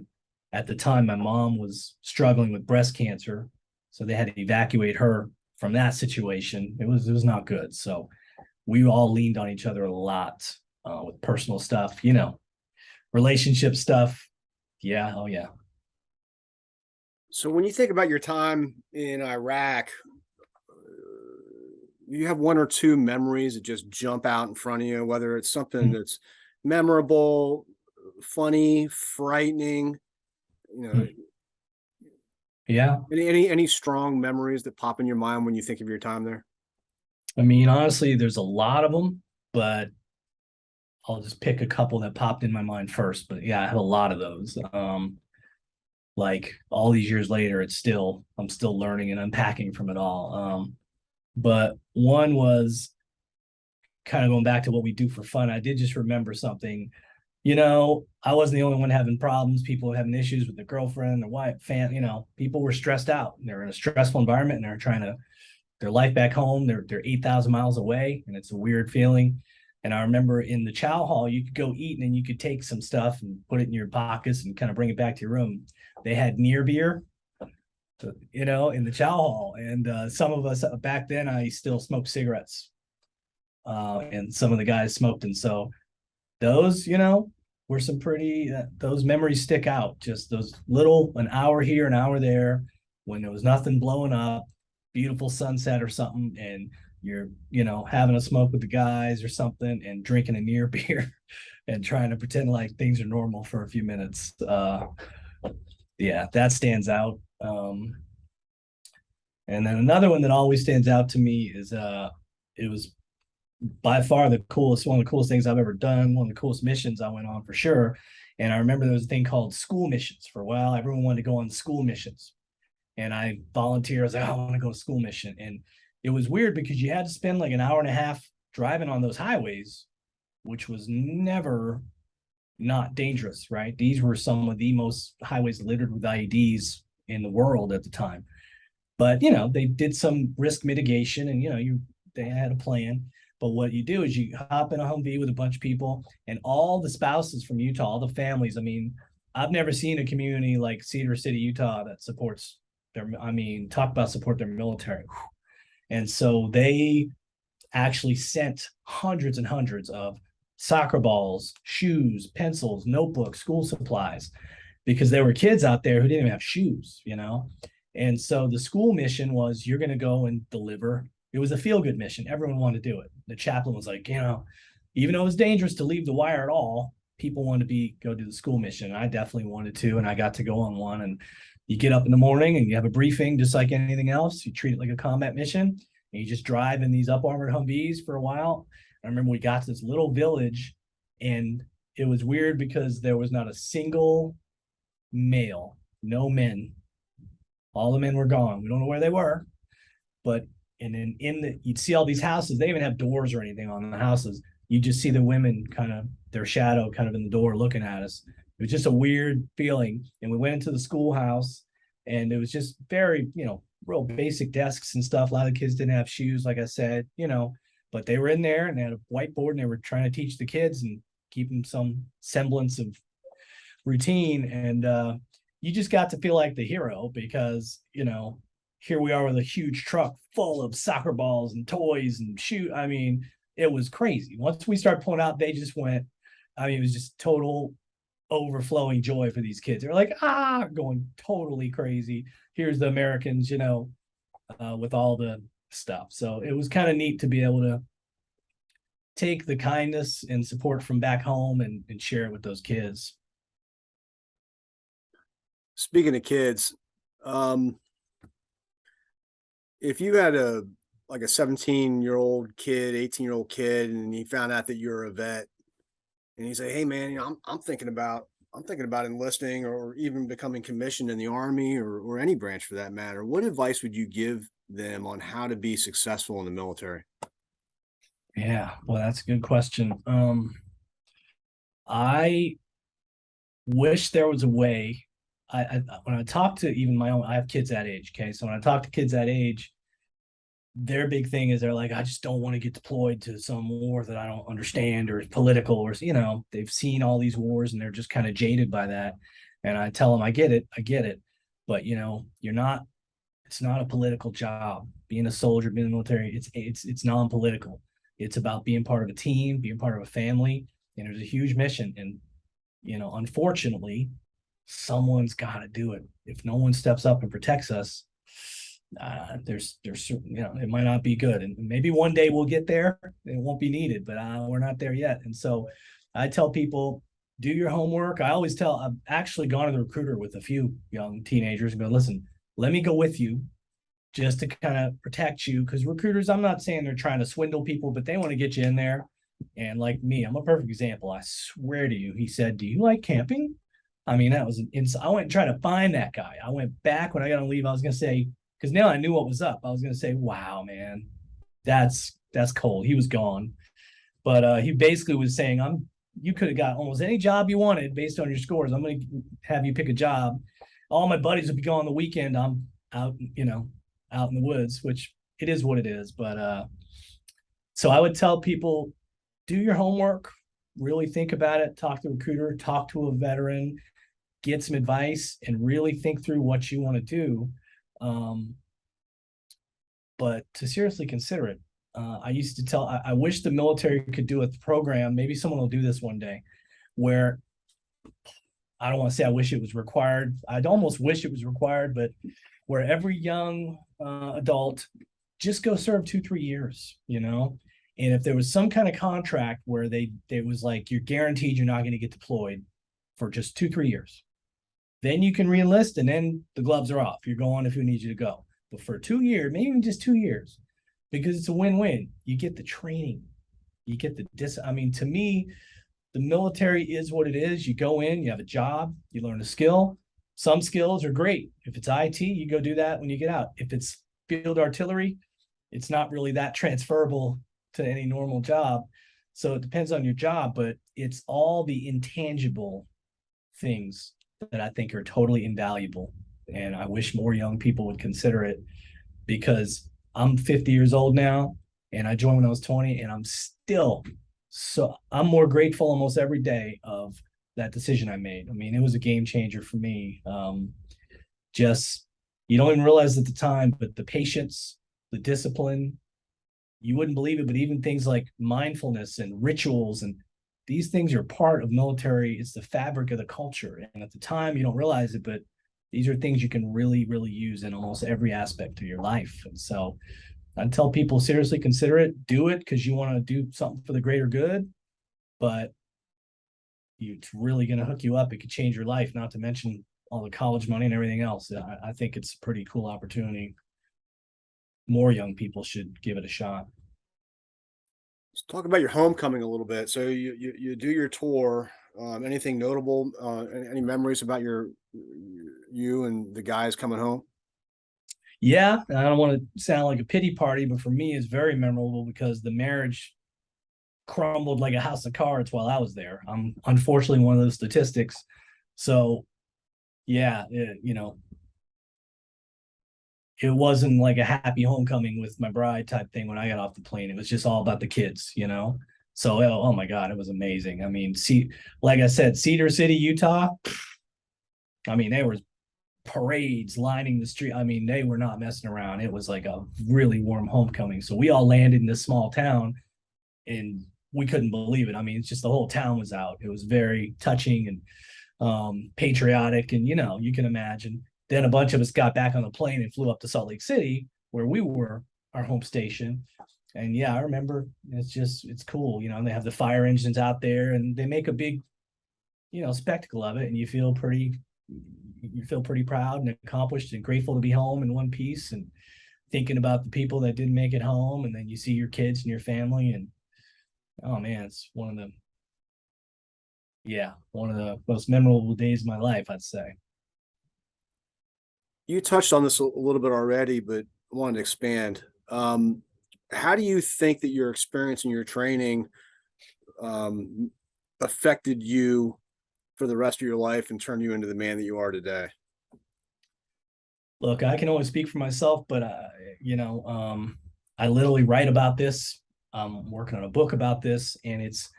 at the time my mom was struggling with breast cancer, so they had to evacuate her from that situation. It was not good. So we all leaned on each other a lot. With personal stuff, relationship stuff. Yeah. Oh yeah. So when you think about your time in Iraq, you have one or two memories that just jump out in front of you, whether it's something that's memorable, funny, frightening, Yeah. Any strong memories that pop in your mind when you think of your time there? I mean, honestly, there's a lot of them, but I'll just pick a couple that popped in my mind first. But yeah, I have a lot of those. Like all these years later, I'm still learning and unpacking from it all. But one was kind of going back to what we do for fun. I did just remember something. I wasn't the only one having problems. People were having issues with their girlfriend, their wife, people were stressed out. They're in a stressful environment and they're trying to their life back home. They're 8,000 miles away, and it's a weird feeling. And I remember in the chow hall, you could go eat and then you could take some stuff and put it in your pockets and kind of bring it back to your room. They had near beer, in the chow hall. And some of us back then, I still smoked cigarettes. And some of the guys smoked. And so those, were some pretty, those memories stick out. Just those little, an hour here, an hour there, when there was nothing blowing up, beautiful sunset or something, and you're, having a smoke with the guys or something and drinking a near beer and trying to pretend like things are normal for a few minutes. Yeah, that stands out. And then another one that always stands out to me is it was by far the coolest, one of the coolest things I've ever done, one of the coolest missions I went on for sure. And I remember there was a thing called school missions. For a while, everyone wanted to go on school missions. And I volunteered. I was like, I want to go to school mission. And it was weird because you had to spend like an hour and a half driving on those highways, which was never not dangerous, right? These were some of the most highways littered with IEDs in the world at the time. But they did some risk mitigation, and they had a plan. But what you do is you hop in a Humvee with a bunch of people, and all the spouses from Utah, all the families. I mean, I've never seen a community like Cedar City, Utah, that supports talk about support their military. And so they actually sent hundreds and hundreds of soccer balls, shoes, pencils, notebooks, school supplies, because there were kids out there who didn't even have shoes, And so the school mission was, you're going to go and deliver. It was a feel-good mission. Everyone wanted to do it. The chaplain was like, even though it was dangerous to leave the wire at all, people wanted to go do the school mission. And I definitely wanted to, and I got to go on one. And you get up in the morning and you have a briefing just like anything else. You treat it like a combat mission, and you just drive in these up-armored Humvees for a while. I remember we got to this little village, and it was weird because there was not a single male, no men. All the men were gone. We don't know where they were, but and then you'd see all these houses. They even have doors or anything on the houses. You just see the women kind of their shadow kind of in the door looking at us. It was just a weird feeling. And we went into the schoolhouse, and it was just very, real basic desks and stuff. A lot of the kids didn't have shoes, like I said, but they were in there and they had a whiteboard and they were trying to teach the kids and keep them some semblance of routine. And you just got to feel like the hero because, here we are with a huge truck full of soccer balls and toys and shoes. I mean, it was crazy. Once we started pulling out, they just went, it was just total overflowing joy for these kids. They're like, going totally crazy. Here's the Americans, with all the stuff. So it was kind of neat to be able to take the kindness and support from back home and share it with those kids. Speaking of kids, if you had a 17-year-old kid, 18-year-old kid, and he found out that you're a vet, and you say, "Hey, man, I'm thinking about enlisting or even becoming commissioned in the Army or any branch for that matter," what advice would you give them on how to be successful in the military? Yeah, well, that's a good question. I wish there was a way. When I talk to even my own, I have kids that age. Okay, so when I talk to kids that age, their big thing is they're like, I just don't want to get deployed to some war that I don't understand or is political, or they've seen all these wars and they're just kind of jaded by that. And I tell them, I get it, but you're not. It's not a political job. Being a soldier, being in the military, it's non-political. It's about being part of a team, being part of a family, and there's a huge mission. And unfortunately, someone's got to do it. If no one steps up and protects us, there's it might not be good. And maybe one day we'll get there. It won't be needed, but we're not there yet. And so I tell people, do your homework. I've actually gone to the recruiter with a few young teenagers and go, listen, let me go with you just to kind of protect you. Because recruiters, I'm not saying they're trying to swindle people, but they want to get you in there. And like me, I'm a perfect example. I swear to you, he said, do you like camping? I mean, that was I went and tried to find that guy. I went back when I got to leave. I was going to say, because now I knew what was up. I was going to say, wow, man, that's cold. He was gone. But he basically was saying, you could have got almost any job you wanted based on your scores. I'm going to have you pick a job. All my buddies would be gone the weekend. I'm out, out in the woods, which it is what it is. But so I would tell people, do your homework, really think about it, talk to a recruiter, talk to a veteran, get some advice, and really think through what you want to do. But to seriously consider it. I used to tell, I wish the military could do a program, maybe someone will do this one day, where I don't want to say I wish it was required. I'd almost wish it was required, but where every young adult just go serve 2-3 years, and if there was some kind of contract where it was like you're guaranteed you're not going to get deployed for just 2-3 years, then you can reenlist, and then the gloves are off. You're going if we need you to go. But for 2 years, maybe even just 2 years, because it's a win-win. You get the training, you get I mean, to me, the military is what it is. You go in, you have a job, you learn a skill. Some skills are great. If it's IT, you go do that when you get out. If it's field artillery, it's not really that transferable to any normal job. So it depends on your job, but it's all the intangible things that I think are totally invaluable. And I wish more young people would consider it, because I'm 50 years old now and I joined when I was 20, and I'm more grateful almost every day of that decision I made. I mean, it was a game changer for me. Just, you don't even realize at the time, but the patience, the discipline, you wouldn't believe it, but even things like mindfulness and rituals, and these things are part of military. It's the fabric of the culture. And at the time, you don't realize it, but these are things you can really, really use in almost every aspect of your life. And so I tell people, seriously consider it, do it because you want to do something for the greater good, but it's really going to hook you up. It could change your life, not to mention all the college money and everything else. I think it's a pretty cool opportunity. More young people should give it a shot. Let's talk about your homecoming a little bit. So you do your tour. Anything notable? Any memories about you and the guys coming home? Yeah, I don't want to sound like a pity party, but for me, it's very memorable because the marriage crumbled like a house of cards while I was there. I'm unfortunately one of those statistics. So, yeah, it wasn't like a happy homecoming with my bride type thing when I got off the plane. It was just all about the kids. So, oh my God, it was amazing. I mean, like I said, Cedar City, Utah. I mean, there was parades lining the street. I mean, they were not messing around. It was like a really warm homecoming. So we all landed in this small town, and we couldn't believe it. I mean, it's just the whole town was out. It was very touching and patriotic, and you can imagine. Then a bunch of us got back on the plane and flew up to Salt Lake City, where we were our home station. And yeah, I remember. It's cool. They have the fire engines out there, and they make a big, spectacle of it, and you feel pretty proud and accomplished and grateful to be home in one piece, and thinking about the people that didn't make it home. And then you see your kids and your family, and oh man, it's one of the most memorable days of my life, I'd say. You touched on this a little bit already, but I wanted to expand. How do you think that your experience and your training affected you for the rest of your life and turned you into the man that you are today? Look, I can only speak for myself, but I literally write about this. I'm working on a book about this, and it's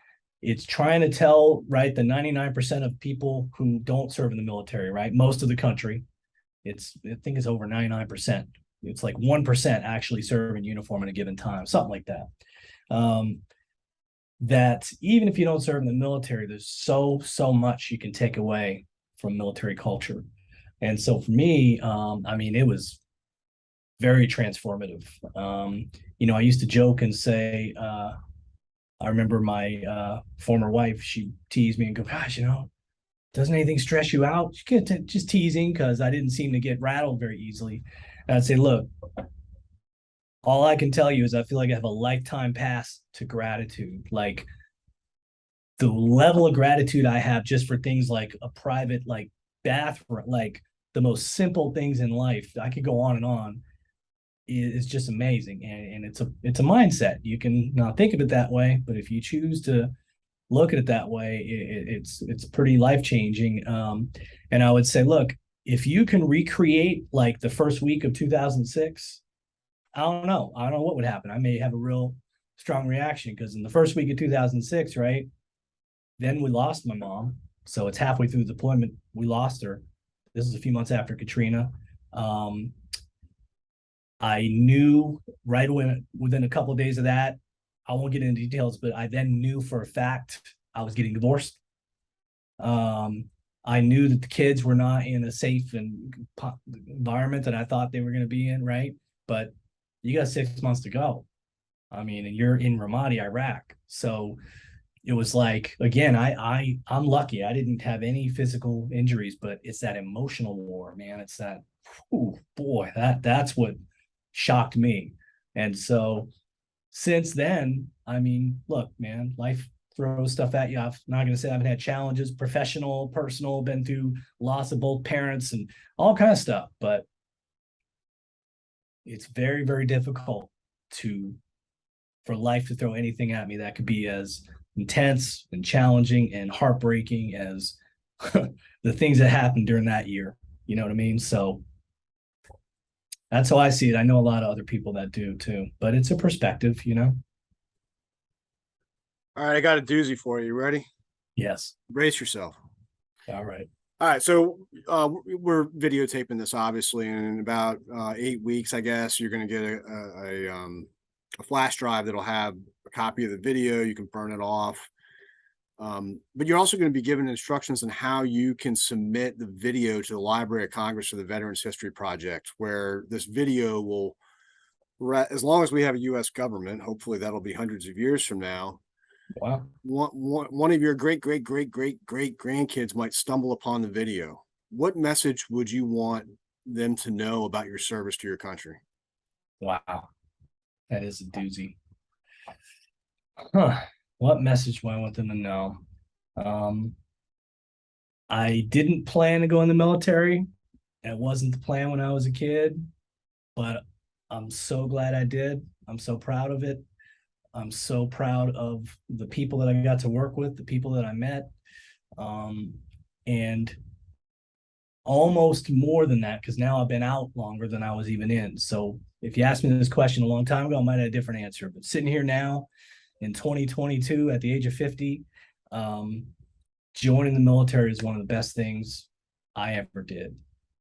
trying to tell, right, the 99% of people who don't serve in the military, right? Most of the country, I think it's over 99%. It's like 1% actually serve in uniform at a given time, something like that. That even if you don't serve in the military, there's so much you can take away from military culture. And so for me, I mean, it was very transformative. I used to joke and say, I remember my former wife, she teased me and go, gosh, doesn't anything stress you out? She kept just teasing because I didn't seem to get rattled very easily. And I'd say, look, all I can tell you is I feel like I have a lifetime pass to gratitude. Like the level of gratitude I have just for things like a private, like bathroom, like the most simple things in life. I could go on and on. Is just amazing. And it's a mindset. You can not think of it that way, but if you choose to look at it that way, it's pretty life-changing. And I would say, look, if you can recreate like the first week of 2006, I don't know what would happen. I may have a real strong reaction, because in the first week of 2006, right, then we lost my mom. So it's halfway through the deployment, we lost her. This is a few months after Katrina. I knew right away, within a couple of days of that, I won't get into details, but I then knew for a fact I was getting divorced. I knew that the kids were not in a safe and environment that I thought they were going to be in, right? But you got 6 months to go. I mean, and you're in Ramadi, Iraq. So it was like, again, I'm lucky. I didn't have any physical injuries, but it's that emotional war, man. It's that, oh boy, that's what shocked me. And so since then, I mean, look, man, life throws stuff at you. I'm not going to say I haven't had challenges, professional, personal, been through loss of both parents and all kind of stuff, but it's very, very difficult for life to throw anything at me that could be as intense and challenging and heartbreaking as the things that happened during that year. You know what I mean? So that's how I see it. I know a lot of other people that do too, but it's a perspective, you know? All right, I got a doozy for you. You ready? Yes. Brace yourself. All right. All right, so we're videotaping this obviously, and in about 8 weeks, I guess, you're going to get a flash drive that'll have a copy of the video. You can burn it off, but you're also going to be given instructions on how you can submit the video to the Library of Congress for the Veterans History Project, where this video will, as long as we have a U.S. government, hopefully that'll be hundreds of years from now. Wow. One of your great grandkids might stumble upon the video. What message would you want them to know about your service to your country? Wow. That is a doozy. Huh. What message do I want them to know? I didn't plan to go in the military. It wasn't the plan when I was a kid, but I'm so glad I did. I'm so proud of it. I'm so proud of the people that I got to work with, the people that I met, and almost more than that, because now I've been out longer than I was even in. So if you asked me this question a long time ago, I might have a different answer. But sitting here now in 2022 at the age of 50, joining the military is one of the best things I ever did.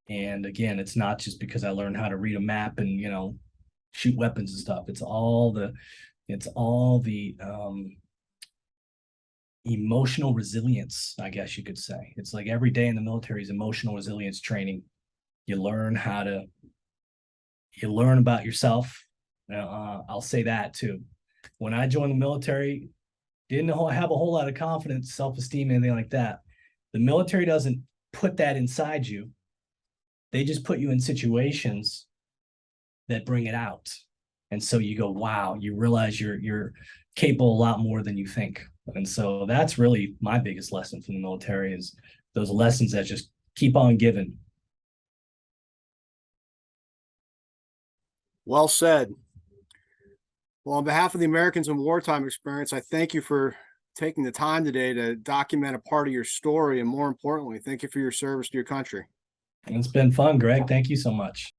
And again, it's not just because I learned how to read a map and, you know, shoot weapons and stuff. It's all the emotional resilience, I guess you could say. It's like every day in the military is emotional resilience training. You learn about yourself. I'll say that too. When I joined the military, didn't have a whole lot of confidence, self-esteem, anything like that. The military doesn't put that inside you. They just put you in situations that bring it out. And so you go, wow, you realize you're capable a lot more than you think. And so that's really my biggest lesson from the military, is those lessons that just keep on giving. Well said. Well, on behalf of the Americans in Wartime Experience, I thank you for taking the time today to document a part of your story. And more importantly, thank you for your service to your country. It's been fun, Greg. Thank you so much.